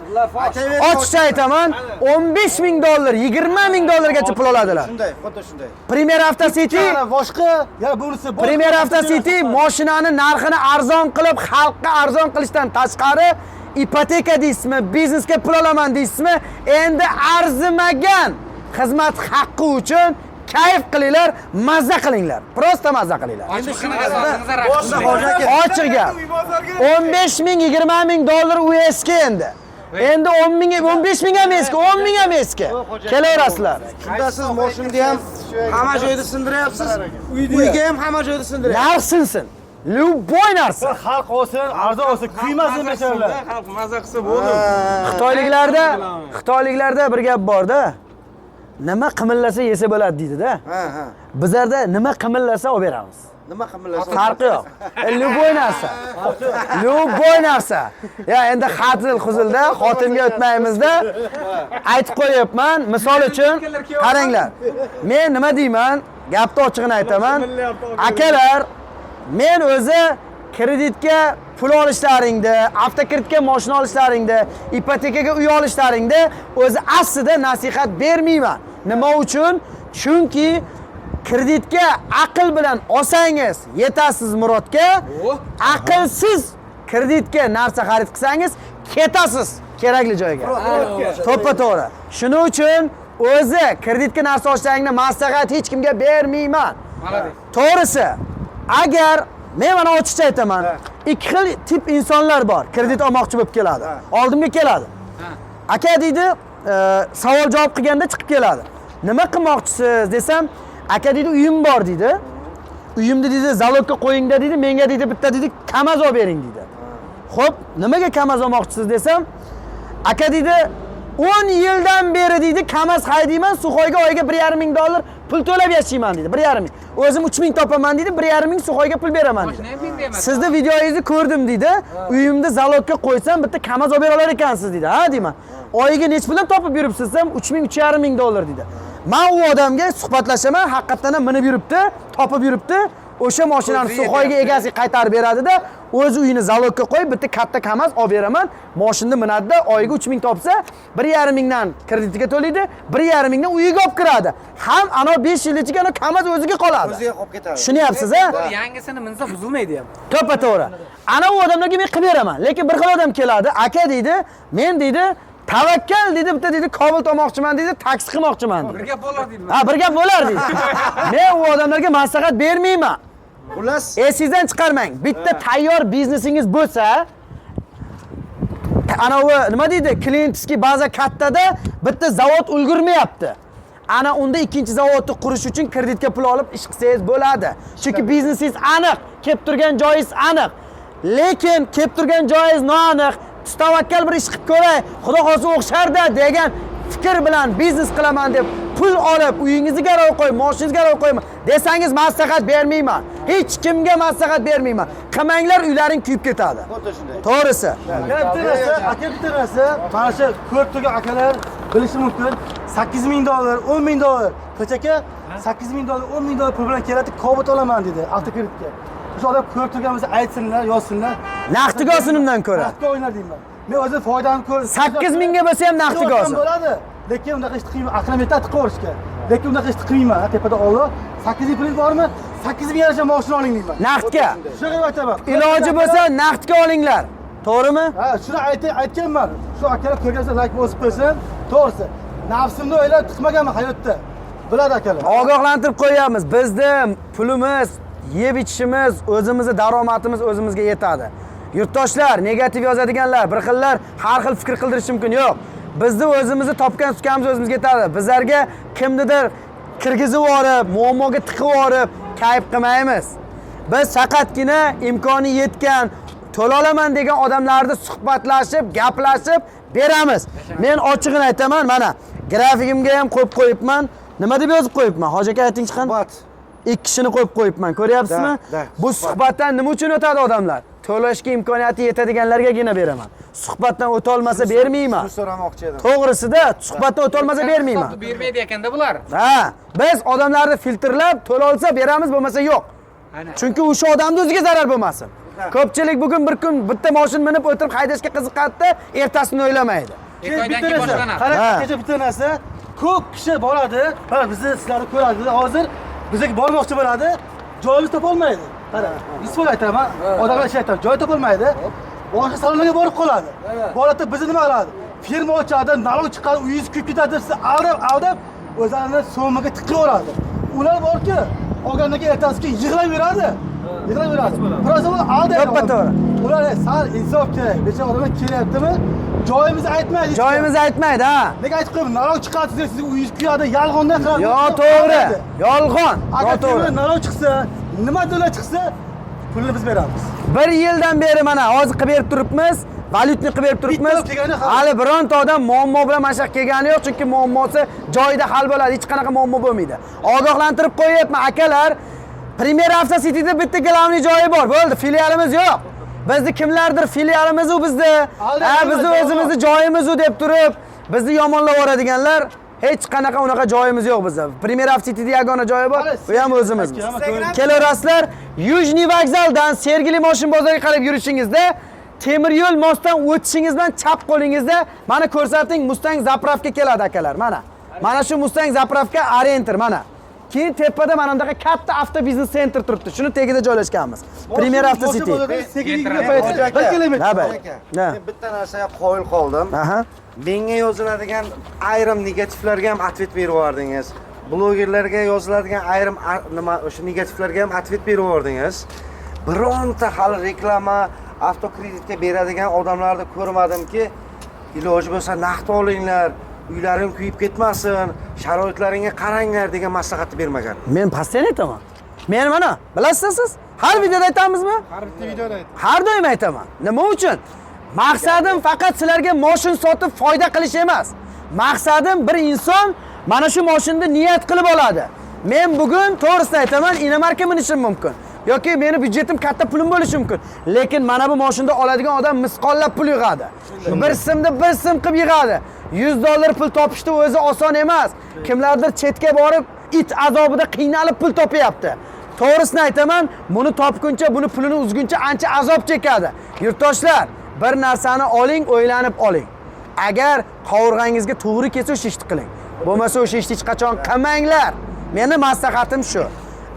Ochiqcha aytaman, $15,000, $20,000gacha pul oladilar. Shunday, xuddi shunday. Premier Avto City boshqa, yana bunisi bor. Premier Avto City mashinani narxini arzon qilib, xalqqa arzon qilishdan tashqari ipoteka deysizmi, biznesga pul olaman deysizmi, endi arzimagan xizmat haqqi uchun kayf qilinglar, mazza qilinglar. Prosta mazza qilinglar. Ochiq gap. 15 ming, 20 ming dollar u eski endi. Endi 10 ming, 15 ming ham eski, 10 ming ham eski. Kelaverasizlar. Shunda siz mashinani ham hamma joyda sindiryapsiz. Uyga ham hamma joyda sindiryapsiz. Narx sinsin. Любой narsa. Xalq olsin, arzon olsin, kuymasin bechalar. Xalq mazza qilsa bo'ldi. Xitoyliklarda bir gap bor-da. Nima qimillasa yesa bo'ladi deydi-da. Ha. Bizlarda nima qimillasa olib beramiz. Nima qilmalar? Farqi yo'q. Любой narsa. Ya endi huzilda xotinga o'tmaymizda aytib qo'yapman. Misol uchun qaranglar. Men nima deyman? Gapni ochig'ini aytaman. Akalar, men o'zi kreditga pul olishlaringda, avtokreditga mashina olishlaringda, ipotekaga uy olishlaringda o'zi aslida nasihat bermayman. Nima uchun? Chunki kreditga aql bilan olsangiz, yetasiz murodga. Aqlsiz kreditga narsa xarid qilsangiz, ketasiz kerakli joyga. To'ppa-to'g'ri. Shuning uchun o'zi kreditga narsa olishingni maslahat hech kimga bermayman. To'g'risi, agar men mana ochiqcha aytaman, ikki xil tip insonlar bor. Kredit olmoqchi bo'lib keladi. Oldimga keladi. Aka deydi, savol javob qilganda chiqib keladi. Nima qilmoqchisiz desam, aka deydi, uyim bor deydi. Uyimni deydi, zalogga qo'yingda deydi, menga deydi, bitta deydi, kamaz olib bering deydi. Xo'p, nimaga kamaz olmoqchisiz desam, aka deydi, 10 yildan beri deydi, kamaz haydayman, Suxoyga oyiga 1,5 ming dollar pul to'lab yashayman deydi. 1,5 ming. O'zim 3 ming topaman deydi, 1,5 ming Suxoyga pul beraman deydi. Sizni videoyingizni ko'rdim deydi. Uyimni zalogga qo'ysam, bitta kamaz olib bera olar ekansiz deydi. Ha deyman. Oyiga nech puldan topib yuribsiz desam, 3 ming, 3,5 ming dollar deydi. Men u odamga suhbatlashaman, haqiqatan ham minib yuribdi, topib yuribdi. O'sha mashinani Suxoyga egasiga qaytarib beradi-da, o'z uyini zalogga qo'yib, bitta katta kamaz olib beraman. Mashinani minadi-da, oyiga 3 ming topsa, 1,5 mingdan kreditiga to'laydi, 1,5 mingdan uyiga olib kiradi. Ham ana 5 yil ichiga ana kamaz o'ziga qoladi. O'ziga qolib ketadi. Tushunyapsiz, a? Yangisini minsa buzilmaydi ham. To'ppa-to'g'ri. Ana u odamlarga men qilib beraman. Lekin bir xil odam keladi, aka deydi, men deydi, tavakkal deydi, bitta deydi, Kobul olmoqchiman deydi, taksi qilmoqchiman deydi. Bir gap bo'lar deydi. Ha, bir gap bo'lar deydi. Men u odamlarga maslahat bermayman. Xullas, Esingizdan chiqarmang. Bitta tayyor biznesingiz bo'lsa, ana u nima deydi? Klientskiy baza kattada bitta zavod ulgurmayapti. Ana unda ikkinchi zavodni qurish uchun kreditga pul olib ish qilsangiz bo'ladi. Chunki biznesingiz aniq, kelib turgan joyingiz aniq. Lekin kelib turgan joyingiz noaniq, tavakkal bir ish qilib ko'ray, xudo xohlasa o'xsharda degan fikr bilan biznes qilaman deb pul olib, uyingizga garov qo'yib, mashinangizga garov qo'yman desangiz maslahat bermayman. Hech kimga maslahat bermayman. Qilmanglar, uylaring kuyib ketadi. xuddi shunday. To'g'risi. Bitta narsa, mana shu ko'rib turgan akalar bilishi mumkin. 8 ming dollar, 10 ming dollar. Qo'ch aka 8 ming dollar, 10 ming dollar pul bilan keladi, Cobalt olaman dedi avtokreditga. O'sha odam ko'rib turgan bo'lsa aytsinlar, yozsinlar. Naqdiga olsinimdan ko'ra. Naqdga o'ynar deyman. Men o'zim foydani ko'rdim. 8 mingga bo'lsa ham naqdiga olsin. Bo'ladi. Lekin unaqa ish qilmayman. Aqlim yetadi qilishga. Lekin unaqa ish qilmayman. Tepada Alloh 8 ming pulingiz bormi? 8 ming yarasha mashina oling deyman. Naqdga. Shunga aytaman. Iloji bo'lsa naqdga olinglar. To'g'rimi? Ha, shuni aytganman. Shu akalar ko'rgansa like bosib qo'ysin. To'g'risi. Nafsimni o'ylab tiqmaganman hayotda. Biladi akalar. Ogohlantirib qo'yamiz. Bizni pulimiz, yeb ichishimiz, o'zimizning daromadimiz o'zimizga yetadi. Yurtdoshlar, negativ yozadiganlar, bir xillar har xil fikr qildirishi mumkin. Yo'q. Bizni o'zimizni topgan tutganimiz o'zimizga yetadi. Bizlarga kimnidir kirgizib yorib, muammoga tiqib yorib, kayf qilmaymiz. Biz faqatgina imkoni yetgan, to'la olaman degan odamlarni suhbatlashib, gaplashib beramiz. Men ochig'ini aytaman, mana grafikimga ham qo'yib qo'yibman. Nima deb yozib qo'yibman? Hoji aka ayting chiqan. Ikki kishini qo'yib qo'yibman. Ko'ryapsizmi? Bu suhbatdan nima uchun o'tadi odamlar? To'lashga imkoniyati yetadiganlargagina beraman. Suhbatdan o'ta olmasa bermayman. Shuni so'ramoqchi edim. To'g'risida suhbatdan o'ta olmasa bermayman. Bermaydi ekanda bular. Ha, biz odamlarni filtrlab, to'la olsa beramiz, bo'lmasa yo'q. Chunki o'sha odamning o'ziga zarar bo'lmasin. Ko'pchilik bugun bir kun bitta mashin minib o'tirib haydashga qiziqadi, ertasini o'ylamaydi. Bitta narsa. Kecha bitta narsa, ko'p kishi boradi, mana bizni sizlarni ko'radi. Hozir bizga bormoqchi bo'ladi, joyimiz topolmaydi. Qara, ismini aytaman, odamlar ish aytadi, joy topolmaydi. Boshqa salonlarga borib qoladi. Boradi, bizni nima qiladi? Firma ochadi, nalog chiqadi, uyingiz kuyib ketadi, sizni aldab, o'zlarini so'miga tiqib yoradi. Ular borki, olgandan keyin ertasiga yig'layveradi. Biroz aldaydi. To'ppa-to'g'ri. Ular sal insof kerak. Necha odamlar kelyaptimi? Joyimizni aytmaydi. Joyimizni aytmaydi, ha. Nega aytib qo'ydim? Nalog chiqadi, sizga uyingiz kuyadi, yolg'ondan qiladi. Yo, to'g'ri. Yolg'on. Agar To'g'ri. nalog chiqsa, nima dolar chiqsa, pulni biz beramiz. 1 yildan beri mana hozir qilib berib turibmiz. Valyutni qilib berib turibmiz. Hali bironta odam muammo bilan mana shu yerga kelgani yo'q, chunki muammosi joyida hal bo'ladi. Hech qanaqa muammo bo'lmaydi. Ogohlantirib qo'yapman, akalar. Premier Avto Cityda bitta glavniy joyi bor. Bo'ldi, filialimiz yo'q. Bizni kimlardir filialimiz u bizda. Bizni o'zimizni joyimiz u deb turib, bizni yomonlab yoradiganlar hech qanaqa unaqa joyimiz yo'q bizda. Premier Avto Cityda yagona joyi bor, u ham o'zimizmiz. Kelarasizlar, Yujniy vokzaldan Sergeli moshin bozoriga qarab yurishingizda, temir yo'l mostdan o'tishingiz bilan chap qo'lingizda mana ko'rsating, Mustang zapravka keladi akalar, mana. Mana shu Mustang zapravka Orienter mana. Keyin tepada mana bunday katta avtobiznes center turibdi. Shuni tagida joylashganmiz. Premier Auto City. Men bitta narsaga qoyil qoldim. Aha. Menga yoziladigan ayrim negativlarga ham atvet berib yubordingiz. Blogerlarga yoziladigan ayrim nima o'sha negativlarga ham atvet berib yubordingiz. Bironta hali reklama, avtokreditga beradigan odamlarni ko'rmadimki, iloji bo'lsa naqd olinglar, uylaring kuyib ketmasin, sharoitlaringga qaranglar degan maslahatni bermagan. Men pastdan aytaman. Men mana, bilasizmi siz? Har videoda aytamizmi? Har bitta videoda aytdim. Har doim aytaman. Nima uchun? Maqsadim faqat sizlarga mashin sotib foyda qilish emas. Maqsadim bir inson mana shu mashinni niyat qilib oladi. Men bugun to'g'risini aytaman, inomarka minishim mumkin. Yoki meni byudjetim katta pulim bo'lishi mumkin. Lekin mana bu mashinani oladigan odam misqollab pul yig'adi. Bir simni bir sim qilib yig'adi. $100 pul topishni o'zi oson emas. Kimlardir chetga borib it azobida qiynalib pul topyapti. To'g'risini aytaman, buni topguncha, buni pulini uzguncha ancha azob chekadi. Yurtdoshlar, bir narsani oling, o'ylanib oling. Agar qovurg'angizga to'g'ri kelsa o'sha ishni qiling. Bo'lmasa o'sha ishni hech qachon qilmanglar. Meni maslahatim shu.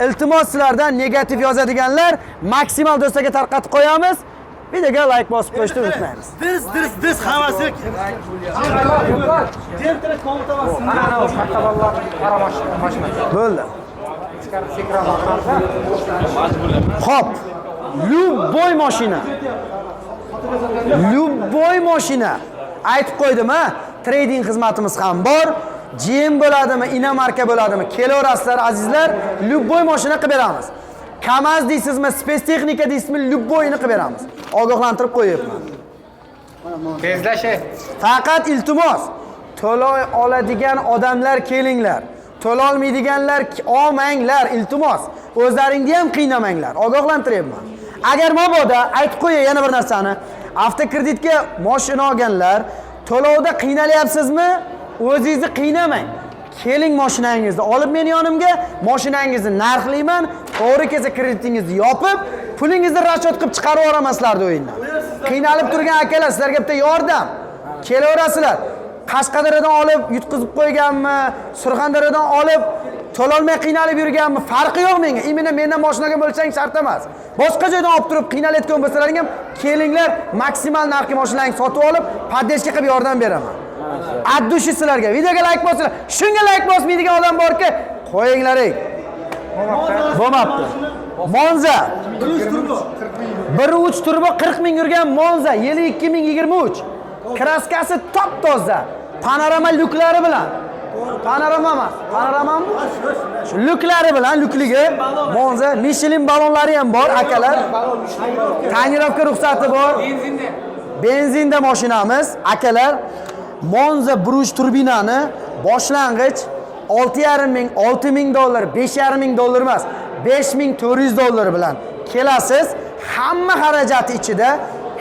Iltimos sizlardan negativ yozadiganlar maksimal do'stlarga tarqatib qo'yamiz. Videoga like bosib qo'yishni unutmaymiz. Biz hammasi. Jentra ko'rtavasiz. Katta bolalar qara mashina. Bo'ldi. Hop. Любой mashina. Любой mashina. Aytib qo'ydim ha. Trading xizmatimiz ham bor. GM bo'ladimi, inomarka bo'ladimi? Kelaverasizlar azizlar, любой mashina qilib beramiz. KAMAZ deysizmi, spetstexnika deysizmi, любойni qilib beramiz. Ogohlantirib qo'yibman. Tezlashay. Faqat iltimos, to'lay oladigan odamlar kelinglar. To'la olmaydiganlar olmanglar, iltimos. O'zlaringni ham qiynamanglar. Ogohlantiryapman. Agar mabodo aytib qo'yay yana bir narsani, avtokreditga mashina olganlar to'lovda qiynalyapsizmi? O'zingizni qiynamang. Keling mashinangizni olib meni yonimga, mashinangizni narxlayman, to'g'ri kelsa kreditingizni yopib, pulingizni raschot qilib chiqarib yuboraman sizlarni o'yindan. Qiynalib turgan akalar, sizlarga bitta yordam. Kelaverasizlar. Qashqadaryodan olib yutqizib qo'yganmi, Surxondaryodan olib to'lolmay qiynalib yurganmi, farqi yo'q menga. Imina mendan mashinaga bo'lsang shart emas. Boshqa joydan olib turib qiynalayotgan bo'lsalaring ham kelinglar, maksimal narxga mashinangizni sotib olib, poddeshka qilib yordam beraman. Addushi sizlarga. Videoga like bosinglar. Shunga like bosmaydigan odam borki, qo'yinglar ey. Bo'lmabdi. Monza 1.3 turbo 40 ming yurgan Monza, yili 2023. Kraskasi top-toza. Panorama lyuklari bilan. Panorama emas. Panoramami? Lyuklari bilan, lyukligi Monza, Michelin ballonlari ham bor, akalar. Tonirovka ruxsati bor. Benzinda mashinamiz, akalar. Monza Bruj turbinani boshlang'ich 6,5 ming, $6,000, $5,500 emas, $5,400 bilan kelasiz. Hamma xarajati ichida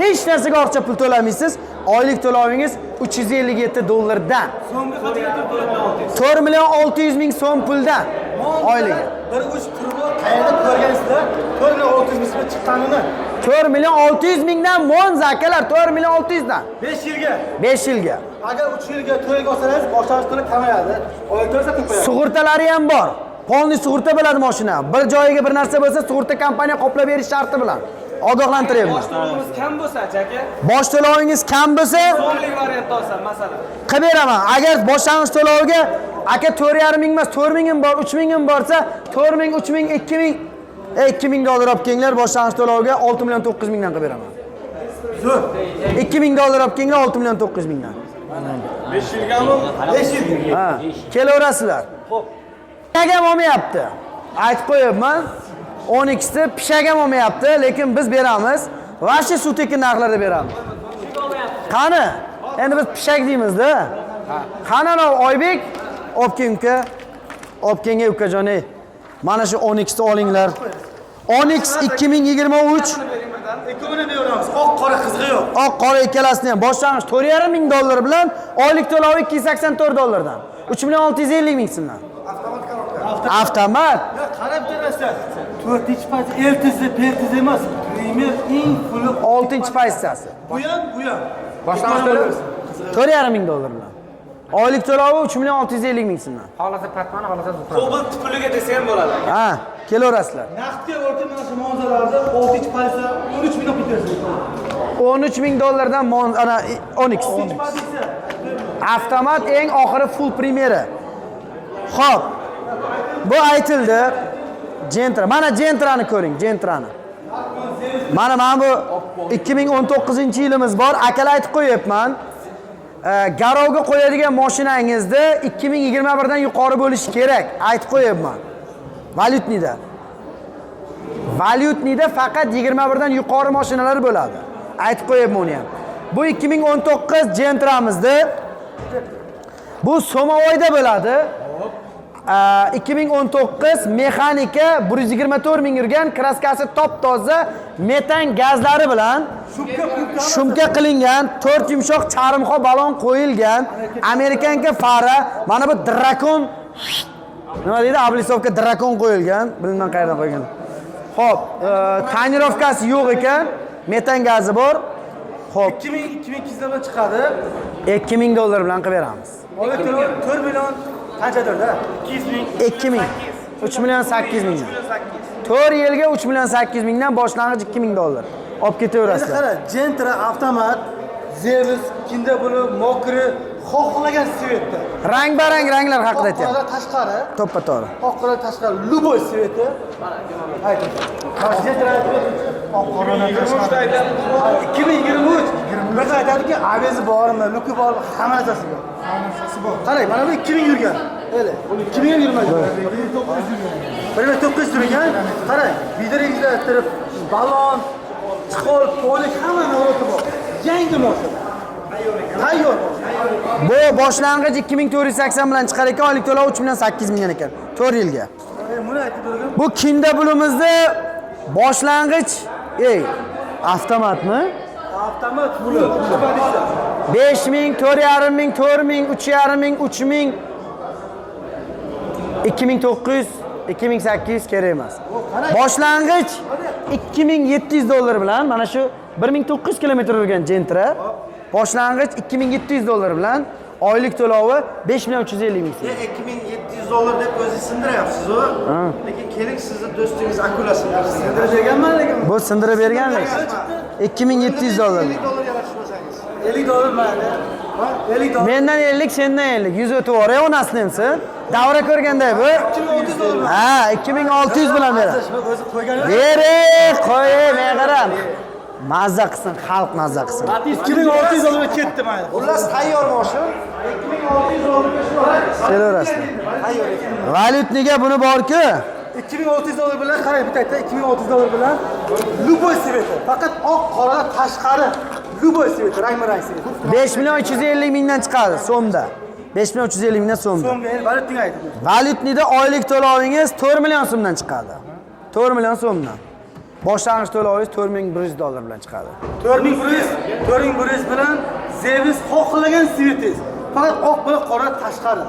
hech narsaga ortiqcha pul to'lamaysiz. Oylik to'lovingiz $357 dan. So'mga qanchaga to'layapsiz? 4 million 600 ming so'm puldan oyligi. 1.3 turbo qayerda ko'rgansizlar? 4 million 600 ming chiqqanini. 4 million 600 mingdan Monza akalar, 4 million 600 dan. 5 yilga. 5 yilga. Agar 3 yilga to'yga olsangiz, boshlanish puli kamayadi. Oylik to'lasa ko'payadi. Sug'urtalari ham bor. Polni sug'urta bo'ladi mashina. Bir joyiga bir narsa bo'lsa, sug'urta kompaniya qoplab berish sharti bilan. Ogohlantiryapman. To'lovimiz kam bo'lsa, aka. Bosh to'lovingiz kam bo'lsa, So'mlik variantda olsam, masalan. qilib beraman. Agar boshlang'ich to'loviga aka 4,5 ming emas, 4 ming ham bor, 3 ming ham borsa, 4 ming, 3 ming, 2 ming, $2,000 olib kelinglar, boshlang'ich to'loviga 6 million 900 mingdan qilib beraman. Zo'r. $2,000 olib kelinglar, 6 million 900 mingdan. 5 yilgami? 5 yil. Ha, kelaverasizlar. Pishagam olmayapti. Aytib qo'yibman. 12 pishagam olmayapti, lekin biz beramiz. Vashi suv tekin narxlarda beramiz. Qani? Endi biz pishak deymiz-da. Qani Oybek, Opkinka, Opkinga ukajon ey. Mana shu 12 olinglar. 12 2023 Ikkovini beramiz. Oq qora qizg'i yo'q. oq qora ikkalasini ham boshlang'ich $4,500 bilan oylik to'lovi $284 dan. 3 million 650 ming so'mdan. Avtomat. Qarab turasizlar. 4-chi eltizi, peltizi emas. Premier eng puli 6-pozitsiyasi. bu ham. Boshlang'ich to'lov $4,500 bilan. Oylik to'lovi 3.650 ming so'mdan. Hozir patmani, hozir zufra. Kobalt puliga desa ham bo'ladi. Ha, kelaverasizlar. Naqdga o'rta mana shu mavzularda 6 pozitsiya 13 ming bittasi. 13 ming dollardan ana 10x. Pozitsiya. Avtomat eng oxiri full premyera. Xo'p. Bu aytildi. Gentra. Mana Gentrani ko'ring, Gentrani. Mana bu 2019-yilimiz bor. Akalar aytib qo'yibman. Garovga qo'yadigan mashinangizda 2021 dan yuqori bo'lishi kerak. Aytib qo'yibman. Valyutnida. Valyutnida faqat 21 dan yuqori mashinalar bo'ladi. Aytib qo'yibman uni ham. Bu 2019 Gentramizda bu Somovoyda bo'ladi. 2019 mexanika 124 ming yurgan, kraskasi top toza, metan gazlari bilan shumka qilingan, 4 yumshoq charimxo balon qo'yilgan, Amerikanka fara, mana bu Drakon nima deydi? Ablisovka Drakon qo'yilgan, bilmayman qayerdan qo'ygan. Xo'p, tonirovkasi yo'q ekan, metan gazi bor. Xo'p, 2200 dan chiqadi. 2000 dollar bilan qilib beramiz. Oylik to'lov 4 million qanchadir-da? 200 ming. 2000. 3 million 800 ming. 4 yilga 3 million 800 mingdan boshlang'ich 2000 dollar. Olib ketaverasizlar. Qara, Gentra avtomat, Zevis, kinda bo'lib, mokri, xohlagan svetda. Rang-barang ranglar haqida aytyapman. Oq-qora tashqari, To'ppa-to'g'ri. oq-qora tashqari, luboy sveti. Ayt. Gentra oq-qorani tashqari. 2023. Biz aytadiki, avezi bormi, luki bormi, hamma narsasi bor. Qarang, mana bu 2000 yurgan. Eli, 2000 ham yurmaydi. 1900 yurgan. Qarang, vidringizda turib, balon, chiqol, polik hamma navrati bor. Yangi mashina. Tayyor. Bu boshlang'ich 2480 bilan chiqar ekan, oylik to'lov 3 million 800 ming ekan. 4 yilga. Buni aytib turdim. Bu kinda bulimizda boshlang'ich, avtomatmi? Avtomat puli. 5000, 4,5 ming, 4000, 3,5 ming, 3000, 2900, 2800 kerak emas. Boshlang'ich 2700 dollar bilan mana shu 1900 kilometr yurgan Gentra. Boshlang'ich 2700 dollar bilan oylik to'lovi 5 million 350 ming. 2700 dollar deb o'zingiz sindiryapsiz-ku. Lekin keling sizni do'stingiz akulasini Sindirib berganman lekin. Bu sindirib berganlik. 2700 dollar. 50 dollar yarashmasangiz. 50 dollar mayli. 50 dollar. Mendan 50, sendan 50. 100 o'tib bor, onasini hamsi. Davra ko'rganday bu. 2600 dollar. Ha, 2600 bilan beradi. O'zi qo'ygan. Bering, qo'ying, men qaram. Mazza qilsin, xalq mazza qilsin. 2600 dollar ketdi mayli. Xullas tayyor mashina. 2600 dollarga shu. Kelaverasizlar. Tayyor ekan. Valyutniga buni bor-ku. 2600 dollar bilan qarang, bitta 2600 dollar bilan luboy sveti. Faqat oq qora tashqari luboy sveti, rang-barang sveti. 5 million 250 mingdan chiqadi so'mda. 5 million 350 mingdan so'mda. So'mga endi valyutni aytdim. Valyutnida oylik to'lovingiz 4 million so'mdan chiqadi. 4 million so'mdan. Boshlang'ich to'lovingiz 4100 dollar bilan chiqadi. 4100 bilan Zevis xohlagan svetingiz. Faqat oq bilan qora tashqari.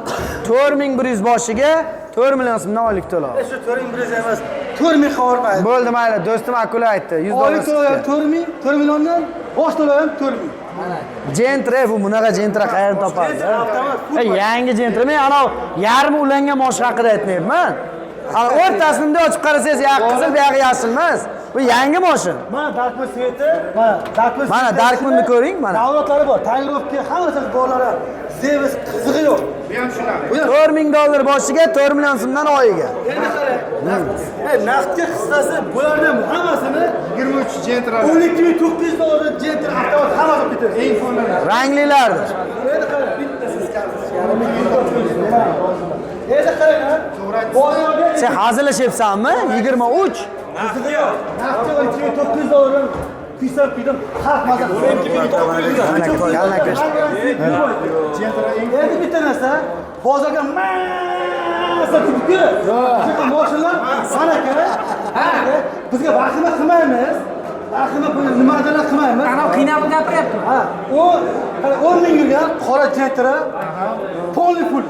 4100 boshiga 4 million so'mdan oylik to'lov. Shu 4100 emas, 4000 qavormaydi. Bo'ldi, mayli, do'stim akula aytdi. 100 dollar. Oylik to'lov ham 4000, 4 milliondan bosh to'lov ham 4000. Gentra bu bunaqa Gentra qayerdan topadi? Yangi Gentra. Men ana yarmi ulangan mashina haqida aytmayapman. Ana o'rtasini bunday ochib qarasangiz, ya qizil, bu yog'i yashil emas. Bu yangi mashina. Mana Darkman sveti, mana Darkmanni ko'ring, mana. Davlatlari bor, tonirovka, hammasi borlari. Zevis qizig'i yo'q. Bu ham shunaqa. 4000 dollar boshiga 4 million so'mdan oyiga. Endi qarang. Naqdga qisqasi bularning hammasini 23 Gentra. 12900 dollar Gentra avtomat hammasi bitadi. Eng fonlar. Ranglilardir. Endi qarang, bittasiz Endi qarang, bozorga Sen hazırlashyapsanmi? 23. qizig'i yo'q. Naqdga 2900 dollar pisab xalq mazza. Endi bitta narsa, bozorga masa tutib shu mashinalar sanaka. Bizga vahima qilmaymiz. Vahima nimadan qilmaymiz. Ana qiynab gapiryapti. Ha, u 10 ming yurgan qora Gentra, poli pul.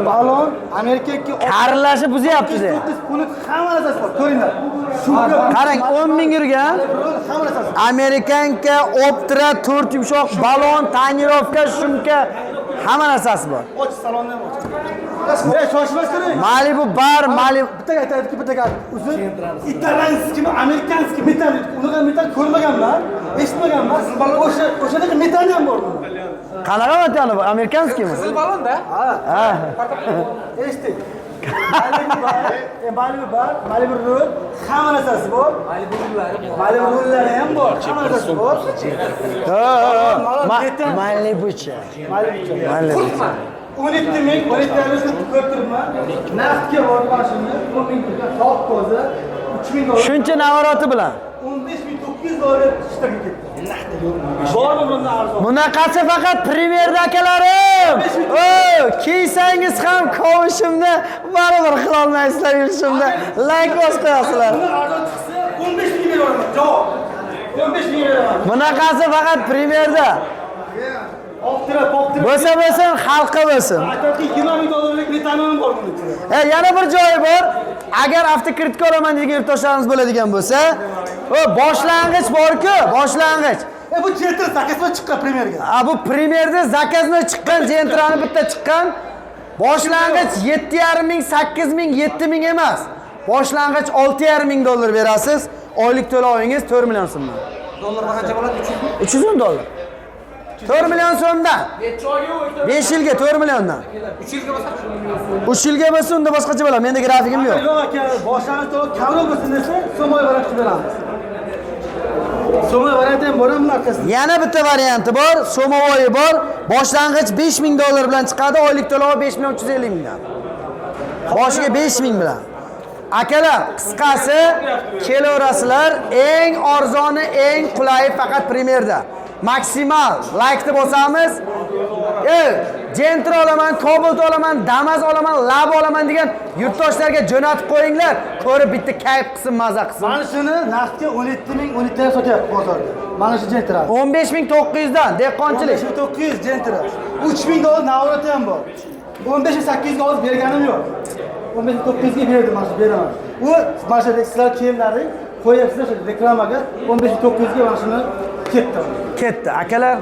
Balon, Amerikadagi Qarilashi buzyapti-da. puli hamma narsasi bor. Ko'ringlar. Qarang, 10 ming yurgan Hamma narsasi. Amerikanka, Optra, 4 yumshoq balon, tonirovka, shumka, Hamma narsasi bor. Och salonni ham och. Shoshmas kerak. Malibu bar, Malibu Bittaga aytaylik, bittaga uzun. Italyanskimi, amerikanskimi metal, unaqa metal ko'rmaganman, eshitmaganman. O'shanaqa metal ham bor. qanaqa matani bu? Amerikanskimi? Qizil balon-da. Ha. Eshitdik. Malibu bar, Malibu rul, hamma narsasi bor. Malibu rullari ham bor, hamma narsasi bor. Malibucha. Malibu. Malibucha. 12 ming, 12 tanesini ko'rib turibman. Naqdga bor mashina, 10 ming turga, top toza, 3 ming dollar. Shuncha navorati bilan. 15.900 dollar ishtirok etdi. Bormi bundan arzon? Bunaqasi faqat Premierda akalarim. O, kiysangiz ham kovushimni baribir qila olmaysizlar yurishimda. Like bos qo'yasizlar. Bundan arzon chiqsa 15 ming beraman. Javob. 15 ming beraman. Bunaqasi faqat Premierda. Optira. Bo'lsa bo'lsin, xalqqa bo'lsin. Aytadiki 20 ming dollarlik metanon bor bunda ichida. Yana bir joyi bor. Agar avtokritika olaman degan yurtdoshlarimiz bo'ladigan bo'lsa, o boshlang'ich bor-ku, boshlang'ich. Bu Gentra zakazdan chiqqan Premierga. Bu Premierda zakazdan chiqqan Gentrani bitta chiqqan. Boshlang'ich 7,5 ming, 8 ming, 7 ming emas. Boshlang'ich 6,5 ming dollar berasiz. Oylik to'lovingiz 4 million so'mdan. Dollar qancha bo'ladi? 300 ming dollar. 4 million so'mdan. 5 yilga 4 milliondan. 3 yilga bo'lsa 3 yilga bo'lsa unda boshqacha bo'ladi. Menda grafikim yo'q. Yo'q aka, boshlang'ich to'lov kamroq bo'lsin desa, so'moy variant beramiz. So'moy varianti ham bor hamma arkasida. Yana bitta varianti bor, so'movoyi bor. Boshlang'ich 5 ming dollar bilan chiqadi, oylik to'lovi 5 million 350 mingdan. Boshiga 5 ming bilan. Akalar, qisqasi kelaverasizlar, eng arzoni, eng qulay faqat Premierda. Maksimal like bosamiz. Gentra olaman, Cobalt olaman, Damas olaman, Lab olaman degan yurtdoshlarga jo'natib qo'yinglar. Ko'rib bitta kayf qilsin, maza qilsin. Mana shuni naqdga 17 ming, 12 dan sotyapti bozorda. Mana shu Gentra. 15,900 dan dehqonchilik. 15.900 Gentra. 3 ming dollar navrati ham bor. 15.800 ga olib berganim yo'q. 15.900 ga berdim, mana shu beraman. U mana shu sizlar kiyimlari qo'yapsizlar shu reklamaga 15.900 ga mana shuni ketdi. Ketdi. Akalar,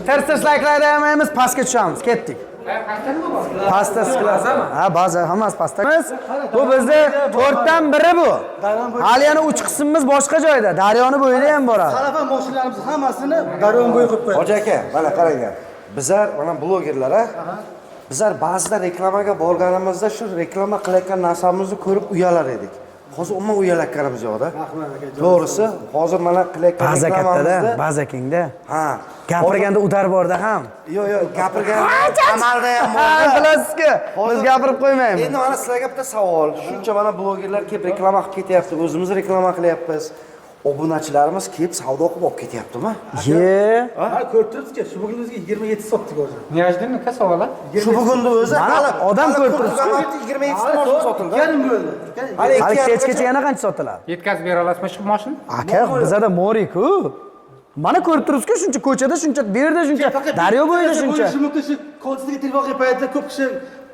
ters like'larni olmaymiz, pastga tushamiz. Ketdik. Pasta skilasami? Ha, ba'zi hammasi pastamiz. Bu bizni 4 dan biri bu. Hali yana 3 qismimiz boshqa joyda. Daryoni bo'yida ham boradi. Qalafa mashinalarimiz hammasini daryon bo'yi qo'yib qo'yamiz. Hoji aka, mana qarang. Bizlar mana blogerlar, bizlar ba'zida reklamaga borganimizda shu reklama qilayotgan narsamizni ko'rib uyalar edik. Hozir umuman uyalayotganimiz yo'q-da. To'g'risi, hozir mana qilayotgan Baza reklamamizda kattada, baza kengda. Ha, Gapirganda udar borda ham. yo'q, gapirgan amalda ham Ha, bor. bilasizku. Biz gapirib qo'ymaymiz. Endi mana sizlarga bitta savol. Shuncha mana blogerlar kelib reklama qilib ketyapti, o'zimiz reklama qilyapmiz. Obunachilarimiz kelib savdo qilib olib ketyaptimi? Ye. Ha, ko'rib turibsiz-ku, shu bugun bizga 27 sotdik hozir. Neajdin ka savola? Shu bugunni o'zi Mana odam ko'rib turibsiz. 27 ta sotildi. Yarim bo'ldi. Hali Hali 2 kechgacha yana qancha sotiladi? Yetkazib bera olasizmi shu mashina? Aka, bizada mori-ku. Mana ko'rib turibsiz-ku, shuncha ko'chada, shuncha bu yerda, shuncha daryo bo'yida shuncha. Shu mumkin shu ko'chasiga telefon qilib paytda ko'p kishi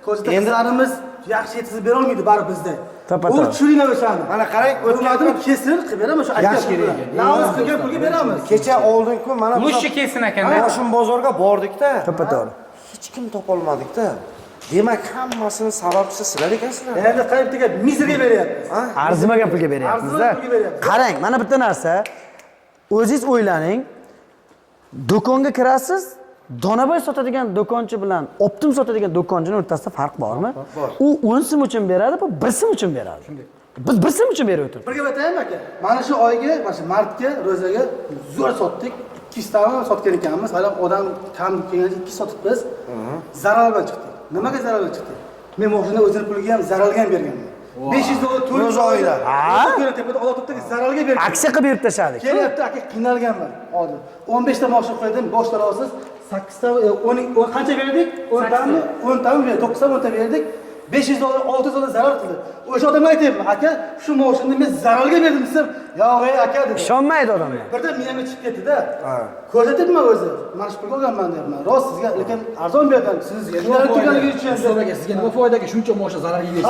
ko'chada qizlarimiz yaxshi yetkazib bera olmaydi baribir bizda. To'ppa-to'g'ri. U tushuringlar o'shani. Mana qarang, O'tmadimi kesin qilib beraman shu Yaxshi kerak. Navz qilgan pulga beramiz. Kecha oldin-ku mana Mushti kelsin ekanda. mana shu bozorga bordik-da. To'ppa-to'g'ri. Hech kim topolmadik-da. Demak, hammasini sababchisi sizlar ekansizlar. Endi qaybtiga mizrga beryapmiz. Arzimagan pulga beryapmiz-da. Arzimagan pulga beryapmiz. Qarang, mana bitta narsa. O'zingiz o'ylaning. Do'konga kirasiz, Donaboy sotadigan do'konchi bilan Optim sotadigan do'konchining o'rtasida farq bormi? U 10 so'm uchun beradi, bu 1 so'm uchun beradi. Biz 1 so'm uchun berib o'tiribmiz. Bir gap aytaymi aka? Mana shu oyga, mana shu martga, ro'zaga zo'r sotdik. 200 ta sotgan ekanmiz. Hali odam kam kelganda 2 sotib biz zarar bilan chiqdik. Nimaga zarar bilan chiqdik? Men mashina o'zini puliga ham zararga ham berganman. 500 dollar to'lab Ro'za oyida. tepada olotibdagi zararga bergan. Aksiya qilib berib tashladik. Kelyapti aka, qiynalganman. Hozir 15 ta mashina qo'ydim, boshlar olsiz 8 ta 10 qancha berdik? 10 tami? 10 tami berdik, 9 ta 10 ta berdik. 500 dollar, 600 dollar zarar qildi. O'sha odamga aytayapman, aka, shu mashinani men zararga berdim desam, "Yo'q, aka" dedi. Ishonmaydi odamlar. Birdan miyamga chiqib ketdi-da. Ko'rsatibman o'zi. Mana shu pulga olganman deyapman. Rost sizga, lekin arzon berdim sizga. Qiynalib turganiga uchun Sizga nima foydaga shuncha mashina zarar yeysiz?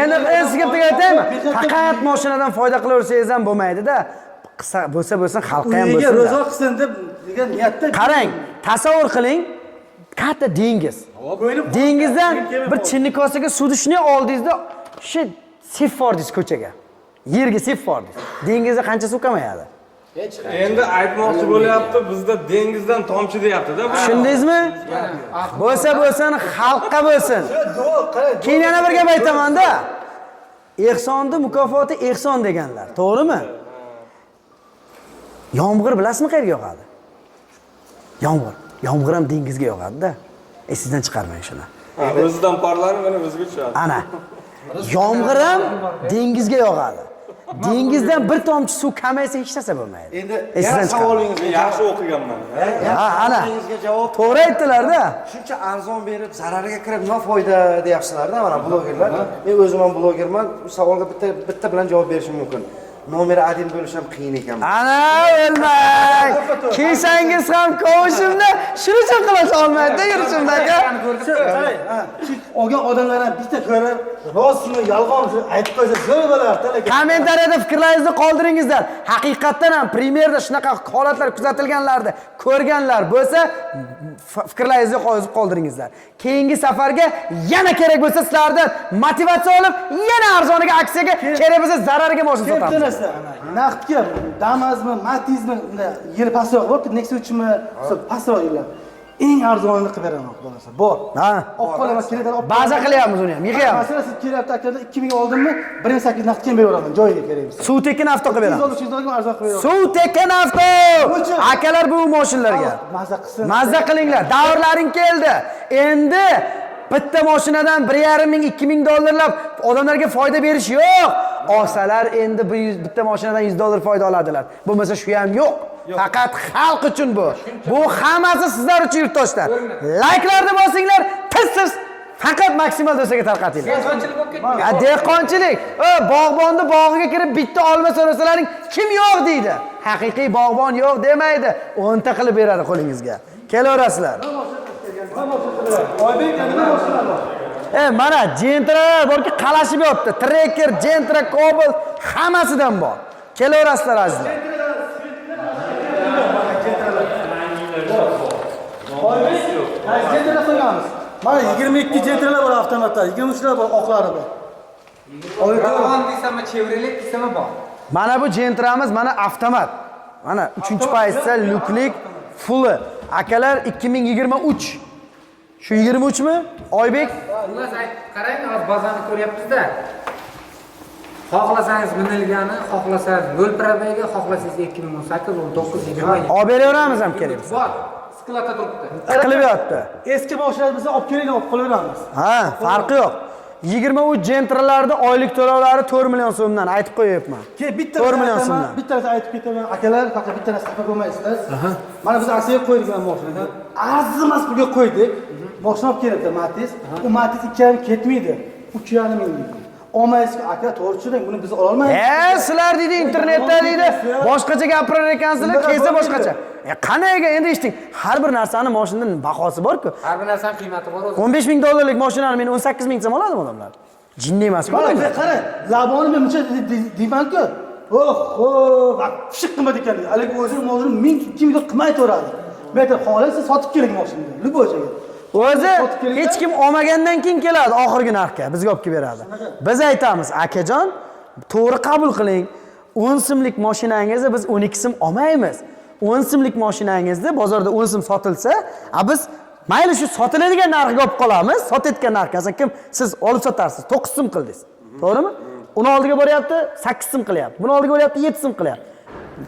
Endi sizga bitta aytaymi? Faqat mashinadan foyda qilaversangiz ham bo'lmaydi-da. Bo'lsa bo'lsin, xalqqa ham uyiga bo'lsin. ro'za qilsin deb degan niyatda. Qarang, tasavvur qiling. katta dengiz. Dengizdan bir chinni kosaga suvni shunday oldingizda shu sep bordingiz ko'chaga. Yerga sep bordingiz. Dengizda qancha suv kamayadi? Endi aytmoqchi bo'lyapti, bizda dengizdan tomchi deyapti-da. Tushundingizmi? Bo'lsa xalqqa bo'lsin. Keyin yana bir gap aytaman-da. Ehsonni mukofoti ehson deganlar, to'g'rimi? Yomg'ir bilasizmi qayerga yog'adi? Yomg'ir ham dengizga yog'adi-da. Esingizdan chiqarmang shuni. O'zidan parlani mana bizga tushadi. Ana. Yomg'ir ham dengizga yog'adi. Dengizdan bir tomchi suv kamaysa hech narsa bo'lmaydi. Endi Esingizdan chiqaring. savolingizga Yaxshi o'qiganman. Ha, ana. Savolingizga javob To'g'ri aytdilar-da. shuncha arzon berib zarariga kirib nima foyda deyapsizlar-da mana blogerlar. Men o'zim ham blogerman. Bu savolga bitta bilan javob berishim mumkin. Nomeri adil bo'lish ham qiyin ekan. Ana o'lmang. Kelsangiz ham kovushimda shuning uchun qilasha olmaydi-da yurishimdaka. Olgan odamlar ham bitta ko'rib, rostmi, yolg'onmi aytib qo'ysa zo'r bo'lardi lekin. Kommentariyada fikrlaringizni qoldiringizlar. Haqiqatan ham premyerda shunaqa holatlar kuzatilganlarni ko'rganlar bo'lsa, fikrlaringizni qoldiringizlar. Keyingi safarga yana kerak bo'lsa sizlardan motivatsiya olib, yana arzoniga aksiyaga, kerak bo'lsa zarariga mashina sotamiz. Naqdga Damazmi, Matizmi, yeri pastroq bo'lib, Nexus 3mi, pastroq yillar. Eng arzonini qilib beraman, xudo xohlasa. Bor. Ha. Olib qolaman, kerakdan olib. Baza qilyapmiz uni ham, yig'yapmiz. Masalan, siz kelyapti akada 2000 ga oldimmi, 1.8 naqdga beraveraman, joyiga kerak bo'lsa. Suv tekin avto qilib beramiz. 100 dollarga arzon qilib beraman. Suv tekin avto. Akalar bu mashinalarga. Mazza qilsin. Mazza qilinglar. Davrlaring keldi. Endi bitta mashinadan 1,5 ming, 2,000 dollarlab odamlarga foyda berish yo'q. Olsalar endi bitta mashinadan 100 dollar foyda oladilar. Bo'lmasa shu ham yo'q. Faqat xalq uchun bu. Bu hammasi sizlar uchun yurtdoshlar. Like'larni bosinglar, tez faqat maksimal do'stlarga tarqatinglar. Dehqonchilik bo'lib ketdi. Dehqonchilik. Bog'bonni bog'iga kirib bitta olma so'rasalaring kim yo'q deydi. Haqiqiy bog'bon yo'q demaydi. 10 ta qilib beradi qo'lingizga. Kelaverasizlar. Mana Gentralar borki qalashib yotdi. Tracker, Gentra, Cobalt hammasidan bor. Kelaverasizlar azizlar. Gentralar qo'yganmiz. Mana 22 gentralar bor avtomatlar, 23lar bor, oqlari bor. Yolg'on deysam, Chevrolet deysam bor. Mana bu Gentramiz, mana avtomat. Mana 3-pozitsiya luklik fulli. Akalar 2023. Shu 23 mi? Oybek? Xullas qarang, hozir bazani ko'ryapmiz-da. Xohlasangiz minilgani, xohlasangiz yo'l probaga, xohlasangiz 2018, 19, 20. Olib beraveramiz ham kerak. Bor. Sklatda turibdi. Qilib yotdi. Eski mashinalar biza olib keling, olib qolaveramiz. Ha, farqi yo'q. 23 Gentralarda oylik to'lovlari 4 million so'mdan aytib qo'yapman. Bitta 4 million so'mdan. Bittasini aytib ketaman. Akalar, faqat bitta narsa xafa bo'lmaysizlar. Mana biz aksiyaga qo'ydik mana mashinadan. Arzimas pulga qo'ydik. Mashina olib kelibdi Matiz. U Matiz 2,5 ketmaydi. 3,5 ming deydi. Olmaysizki aka, to'g'ri tushuning, buni biz ola olmaymiz. Sizlar deydi internetda deydi, boshqacha gapirar ekansizlar, kelsa boshqacha. Qanayga endi eshiting, har bir narsani mashinaning bahosi bor-ku. Har bir narsaning qiymati bor o'zi. 15 ming dollarlik mashinani men 18 ming so'm oladimi odamlar? Jinni emas-ku. Mana qara, laboni men buncha deyman-ku. Oho, shiq qilmadi ekan. Haligi o'zim 1000-2000 ming qilmayveradi. Men aytaman, xohlaysiz sotib keling mashinani. Любой joyga. O'zi hech kim olmagandan keyin keladi oxirgi narxga bizga olib kelib beradi. Biz aytamiz, akajon, to'g'ri qabul qiling. 10 so'mlik mashinangizni biz 12 so'm olmaymiz. 10 so'mlik mashinangizni bozorda 10 so'm sotilsa, biz mayli shu sotiladigan narxga olib qolamiz. Sotayotgan narxga kim siz olib sotarsiz, 9 so'm qildingiz. To'g'rimi? Uni oldiga boryapti, 8 so'm qilyapti. Buni oldiga boryapti, 7 so'm qilyapti.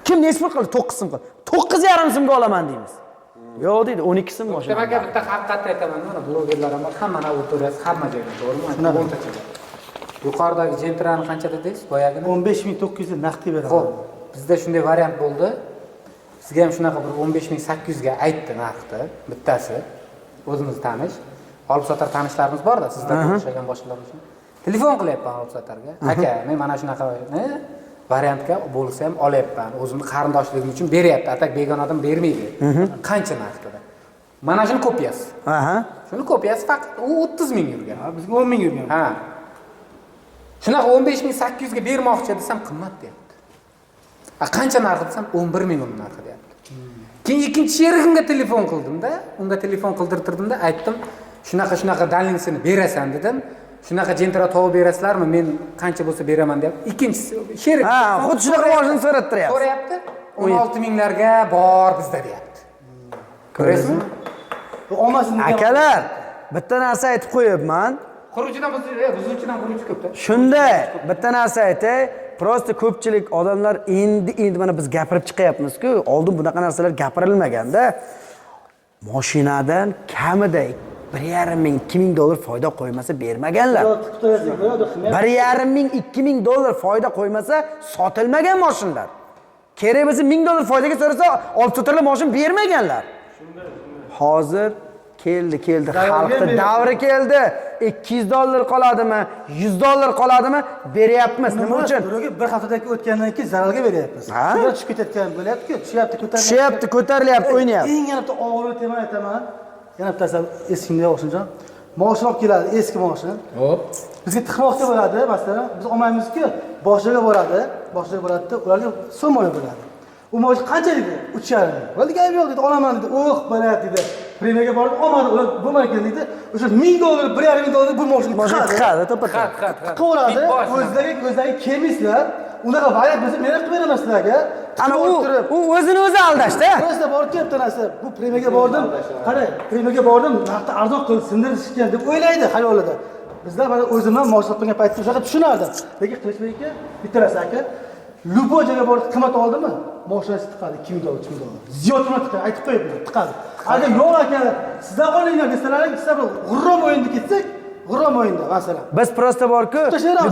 Kim nechta qildi? 9 so'm qildi. 9,5 so'mga olaman deymiz. Yo'q deydi, 12 so'm mashina. Demak, bitta haqiqatni aytaman, mana blogerlar ham bor, hamma auditoriyasi hamma joyda, to'g'rimi? 10 tacha. Yuqoridagi Gentrani qancha dedingiz? Boyagini 15900 naqdga beraman. Xo'p, bizda shunday variant bo'ldi. Sizga ham shunaqa bir 15800 ga aytdi narxni bittasi. O'zimiz tanish, olib sotar tanishlarimiz bor-da, sizlar o'xshagan boshqalar uchun. Telefon qilyapman olib sotarga. Aka, men mana shunaqa variantga bo'lsa ham olyapman. O'zimni qarindoshligim uchun beryapti. Atak begonadan bermaydi. Qancha narxda? Mana shuni kopiyasi. Aha. Shuni kopiyasi faqat u 30 ming yurgan. Bizga 10 ming yurgan. Ha. Shunaqa 15800 ga bermoqchi desam qimmat deyapti. Qancha narxi desam 11 ming uni narxi deyapti. Keyin ikkinchi sherigimga telefon qildim-da, unga telefon qildirtirdimda, aytdim, shunaqa dalinsini berasan dedim. Shunaqa jentira topib berasizlarmi? Men qancha bo'lsa beraman deb. Ikkinchisi sherik. Ha, xuddi shunaqa mashina so'rayapti. So'rayapti. 16 minglarga bor bizda deyapti. Ko'rasizmi? Bu olmasin degan. Akalar, bitta narsa aytib qo'yibman. Quruvchidan buzuvchidan quruvchi ko'p-da. Shunday, bitta narsa aytay. Prosta ko'pchilik odamlar endi mana biz gapirib chiqyapmiz-ku, oldin bunaqa narsalar gapirilmaganda mashinadan kamida 1,5 ming, 2 ming dollar foyda qo'ymasa bermaganlar. 1,5 ming, 2 ming dollar foyda qo'ymasa sotilmagan mashinalar. Kerak bo'lsa 1000 dollar foydaga so'rasa olib sotilgan mashina bermaganlar. Hozir keldi, xalqning davri keldi. 200 dollar qoladimi, 100 dollar qoladimi beryapmiz. Nima uchun? Bir haftadagi o'tgandan keyin zararga beryapmiz. Shunga tushib ketayotgan bo'lyapti-ku, Tushyapti, ko'tarilyapti, o'ynayapti. Eng yana bitta og'ir tema aytaman. Yana bittasi eskimga o'xshagan. Mashina olib keladi, eski mashina. Hop. Bizga tiqmoqchi bo'ladi, masalan, biz olmaymizku, boshiga boradi-da, ularga so'mmoya bo'ladi. U mashina qancha dedi? 3,5 ming. Bo'ldi, gap yo'q dedi, olaman dedi. Bo'layapti dedi. Premiyaga borib olmadi, ular bo'lmay ekan dedi. O'sha 1000 dollar, 1,5 ming dollar bu mashina tiqadi, to'ppa. Tiqaveradi, o'zlariga kelmaysizlar. Unaqa variant bo'lsa men qilib beraman sizlarga. Ana u o'zini o'zi aldashda. Prosta borib kelibdi narsa. Bu premiyaga bordim. Qarang, premiyaga bordim, narxni arzon qilib sindirishgan deb o'ylaydi xayolida. Bizlar mana o'zimdan mashina qilgan paytda o'shaqa tushunardim. Lekin Qilichbek aka, bittarasi aka, lubo joyga borib qiymat oldimi? Mashinasi tiqadi 2 ming dollar, 3 ming dollar. Ziyod qiymat tiqadi, aytib qo'yibdi, tiqadi. Agar yo'q aka, sizlar olinglar desalar, sizlar g'urrom o'yinda ketsak, g'urrom o'yinda masalan. Biz prosta borku,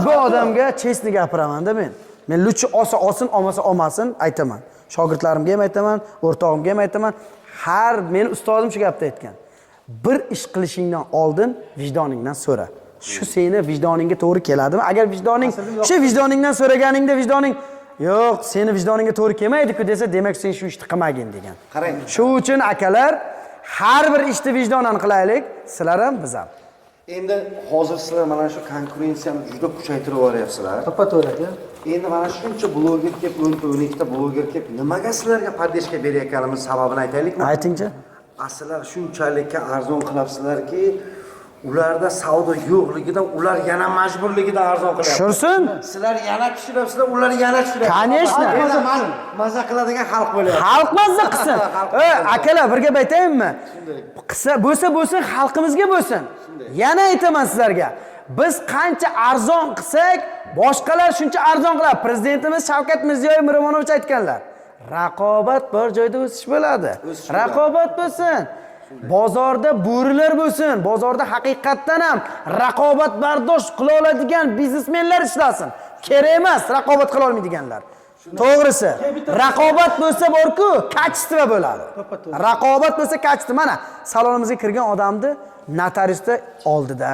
bu odamga chestni gapiraman-da men. Men luchi olsin, olmasa olmasin aytaman. Shogirdlarimga ham aytaman, o'rtog'imga ham aytaman. Har meni ustozim shu gapni aytgan. Bir ish qilishingdan oldin vijdoningdan so'ra. Shu seni vijdoningga to'g'ri keladimi? Agar vijdoning shu vijdoningdan so'raganingda vijdoning yo'q, seni vijdoningga to'g'ri kelmaydi-ku desa, demak sen shu ishni qilmagin degan. Qarang. Shu uchun akalar, har bir ishni vijdonan qilaylik, sizlar ham biz ham. Endi hozir sizlar mana shu konkurensiyani juda kuchaytirib yuboryapsizlar. To'ppa-to'g'ri aka. Endi mana shuncha bloger kelib, 10-12 ta bloger kelib, nimaga sizlarga podдержка berayotganimiz sababini aytaylikmi? Aytingchi. Aslar shunchalikka arzon qilyapsizlarki, ularda savdo yo'qligidan ular yana majburligidan arzon qilyapti. Tushursin? Sizlar yana tushiryapsizlar, ular yana tushiryapti. Конечно. Maza qiladigan xalq bo'lyapti. Xalq mazza qilsin. Akalar, bir gap aytayinmi? Qilsa bo'lsin, xalqimizga bo'lsin. Yana aytaman sizlarga. Biz qancha arzon qilsak, boshqalar shuncha arzon qiladi. Prezidentimiz Shavkat Mirziyoyev Miromonovich aytganlar. Raqobat bor joyda o'sish bo'ladi. Raqobat bo'lsin. Bozorda bo'rilar bo'lsin. Bozorda haqiqatdan ham raqobat bardosh qila oladigan biznesmenlar ishlasin. Kerak emas raqobat qila olmaydiganlar. To'g'risi. Raqobat bo'lsa borku, kачество bo'ladi. Raqobat bo'lsa kачество. Mana salonimizga kirgan odamni notariusda oldida,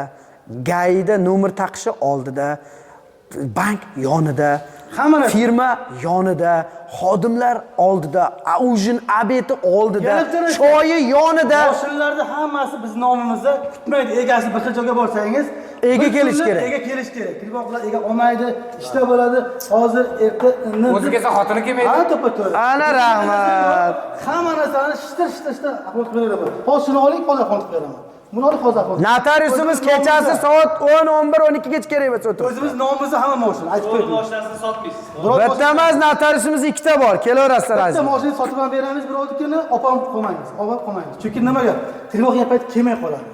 gayda nomer taqishi oldida, bank yonida, firma yonida, xodimlar oldida, ujin abeti oldida, choyi yonida. Mashinalarda hammasi biz nomimizda kutmaydi. Egasi bir xil joyga borsangiz, ega kelish kerak. Ega kelish kerak. Kirboqlar ega olmaydi, ishda bo'ladi. Hozir erta O'zi kelsa xotini kelmaydi. Ha, to'ppa-to'g'ri. Ana rahmat. Hamma narsani shishtir aql beraman. Hozir shuni oling, hozir aql beraman. Buni olib hozir aql. Notariusimiz kechasi soat 10, 11, 12 gacha kerak bo'lsa o'tirib. O'zimiz nomimizda hamma mashina aytib qo'ydik. Mashinasini sotmaysiz. Bitta emas, notariusimiz ikkita bor. Kelaverasizlar Bitta azizlar. mashina sotib ham beramiz, birovnikini opam qo'ymaymiz. Olib qo'ymaymiz. Chunki nimaga? Tirmoq yapayt kelmay qoladi.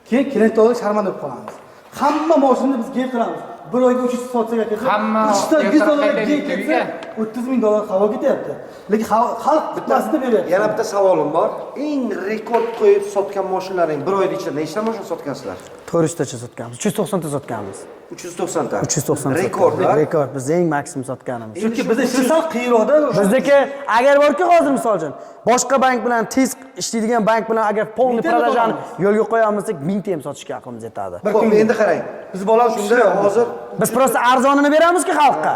Keyin klient olib sharmanda bo'lib qolamiz. Hamma mashinani biz keltiramiz. Bir oyga 300 sotsak aka. Hamma 100 dollarga ketsa 30 ming dollar havo ketyapti. Lekin xalq bitmasida beryapti. Yana bitta savolim bor. Eng rekord qo'yib sotgan mashinalaring bir oyda ichida nechta mashina sotgansizlar? 400 tacha sotganmiz. 390 ta sotganmiz. 390 ta. 390 ta. Rekordlar. Rekord. Biz eng maksimum sotganimiz. Chunki bizda shu sal qiyinroqda. Bizdeki agar borki hozir misol uchun boshqa bank bilan tez ishlaydigan bank bilan agar polni продажani yo'lga qo'yamisak 1000 ta ham sotishga aqlimiz yetadi. Endi qarang. Biz bolam shunda hozir Biz prosta arzonini beramizki xalqqa.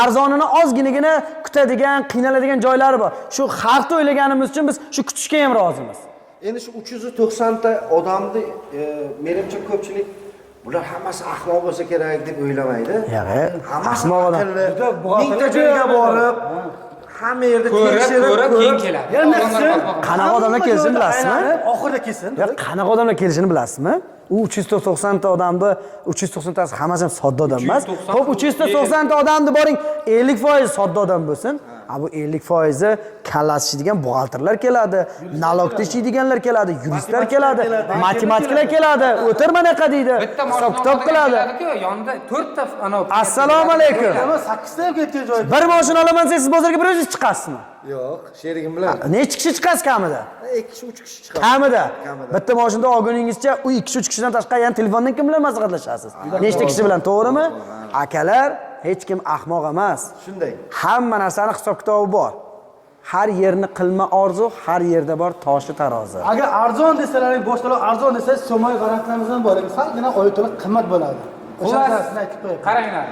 Arzonini ozginagina kutadigan, qiynaladigan joylari bor. Shu xalqni o'ylaganimiz uchun biz shu kutishga ham rozimiz. endi shu 390 ta odamni menimcha ko'pchilik bular hammasi ahmoq bo'lsa kerak deb o'ylamaydi. Yo'q, Hammasi ahmoq odam. aqlli. Mingta joyga borib hamma yerda ko'rib tekshirib keyin keladi. Yana Qanaqa odamlar kelishini bilasizmi? Oxirida kelsin. Ya qanaqa odamlar kelishini bilasizmi? U 390 ta odamni 390 tasi hammasi ham sodda odam emas. Xo'p, 390 ta odamni boring 50% sodda odam bo'lsin. Bu 50% kallasi ishlaydigan buxgalterlar keladi, nalogda ishlaydiganlar keladi, yuristlar keladi, matematiklar keladi. O'tir mana qa deydi. Hisob kitob qiladi. Yonida 4 ta ana. Assalomu alaykum. 8 ta ham ketgan joyda. Bir mashina olaman siz bozorga bir o'zingiz chiqasizmi? Yo'q, sherigim bilan. Necha kishi chiqasiz kamida? 2 kishi 3 kishi chiqadi. Kamida. Bitta mashinada olguningizcha u 2 3 kishidan tashqari yana telefondan kim bilan maslahatlashasiz? Nechta kishi bilan, to'g'rimi? Akalar, hech kim ahmoq emas. Shunday. Hamma narsani hisob kitobi bor. Har yerni qilma orzu, har yerda bor toshi tarozi. Agar arzon desalaring, boshqalar arzon desa, so'moy garantiyamiz ham bor. Salgina oyi to'la qimmat bo'ladi. O'sha narsani aytib qo'ying. Qaranglar.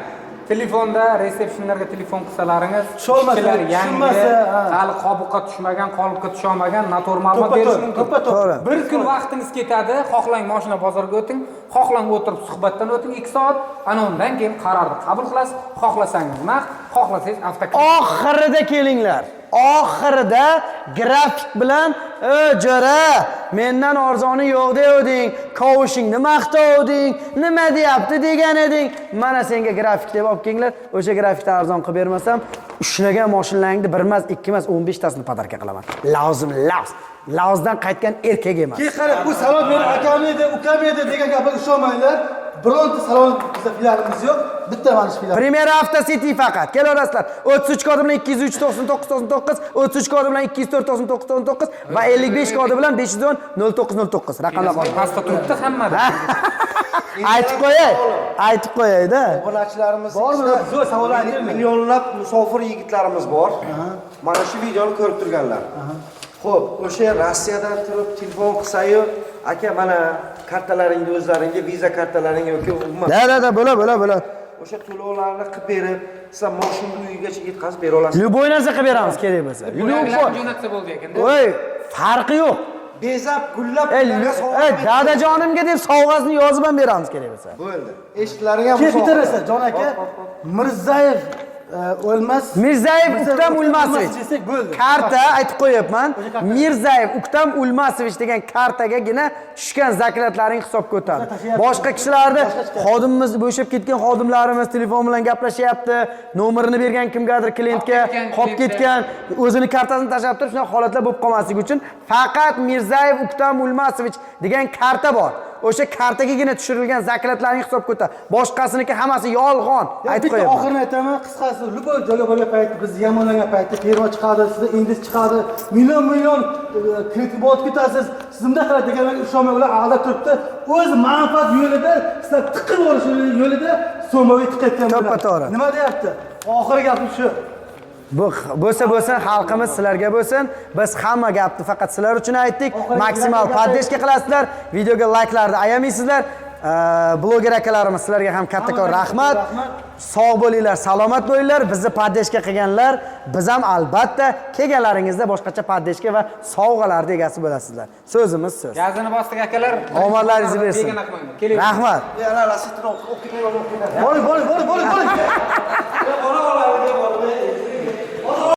Telefonda resepsiyonlarga telefon qilsalaringiz, Tushunmasa, kishilar yangi, tushunmasa, hali qobiqqa tushmagan, qolipga tusha olmagan noto'g'ri ma'lumot berish mumkin. To'g'ri. Bir kun vaqtingiz ketadi, xohlang mashina bozorga o'ting, xohlang o'tirib suhbatdan o'ting 2 soat, ana undan keyin qarorni qabul qilasiz. Xohlasangiz naq, xohlasangiz avtokilid. Oxirida kelinglar. Oxirida grafik bilan jo'ra, mendan arzoni yo'q devding, kovushingni maqtovding, nima deyapti degan eding. Mana senga grafik deb olib kelinglar. O'sha grafikdan arzon qilib bermasam, ushlagan mashinalaringni bir emas, 2 emas, 15 tasini podarka qilaman. Lozim, laz. Lazdan qaytgan erkak emas. Keyin qarab, bu salon meni akam edi, ukam edi degan gapga ishonmanglar. Bironta salon bizda filialimiz yo'q. Bitta mana shu filial. Primera Avtocity faqat. Kelaverasizlar. 33 kodi bilan 203 33 kodi bilan 204 va 55 kodi bilan 510 0909 raqamlar bor. Pastda turibdi hammada. Aytib qo'yay-da. Obunachilarimiz Bormi? Zo'r savol ayting. Millionlab musofir yigitlarimiz bor. Mana shu videoni ko'rib turganlar. Xo'p, o'sha Rossiyadan turib telefon qilsa-yu, aka mana kartalaringni o'zlaringga, viza kartalaring yoki umuman Da, bo'la. o'sha to'lovlarni qilib berib, sizlar mashina uyigacha yetkazib bera olasizlar. Любой narsa qilib beramiz kerak bo'lsa. Ularga jo'natsa bo'ldi ekanda. Voy, farqi yo'q. Bezab, gullab, dadajonimga deb sovg'asini yozib ham beramiz kerak bo'lsa. bo'ldi. Eshiklaring ham Keyin bitta narsa, jon aka, Mirzayev o'lmas. Mirzayev Uktam Ulmasovich desak bo'ldi. Karta aytib qo'yapman. Mirzayev Uktam Ulmasovich degan kartagagina tushgan zaklatlaring hisobga o'tadi. Boshqa kishilarni xodimimiz bo'shab ketgan xodimlarimiz telefon bilan gaplashyapti, nomerini bergan kimgadir klientga qolib ketgan, o'zini kartasini tashlab turib, shunday holatlar bo'lib qolmasligi uchun faqat Mirzayev Uktam Ulmasovich degan karta bor. O'sha kartagagina tushirilgan zaklatlarning hisobga o'tadi. Boshqasiniki hammasi yolg'on. Aytib qo'yaman. Oxirini aytaman, qisqasi, любой joyga borgan paytda biz yamonlangan paytda pervo chiqadi, sizda index chiqadi, million kredit olib ketasiz. Siz bunday qiladi deganlarga ishonmay ular aldab turibdi. O'z manfaat yo'lida, sizlar tiqib olish yo'lida so'mga tiqayotgan To'ppa-to'g'ri. Nima deyapti? Oxirgi gapim shu. Bo'lsa xalqimiz sizlarga bo'lsin. Biz hamma gapni faqat sizlar uchun aytdik. Maksimal podдержка qilasizlar. Videoga layklarni ayamaysizlar. Bloger akalarimiz sizlarga ham kattakon rahmat. Sog' bo'linglar, salomat bo'linglar. Bizni podдержка qilganlar, biz ham albatta kelganlaringizda boshqacha podдержка va sovg'alarning egasi bo'lasizlar. So'zimiz so'z. Gazini bosdik akalar. Omadlaringizni bersin. Rahmat. Ana rasitni o'qib Bo'ling.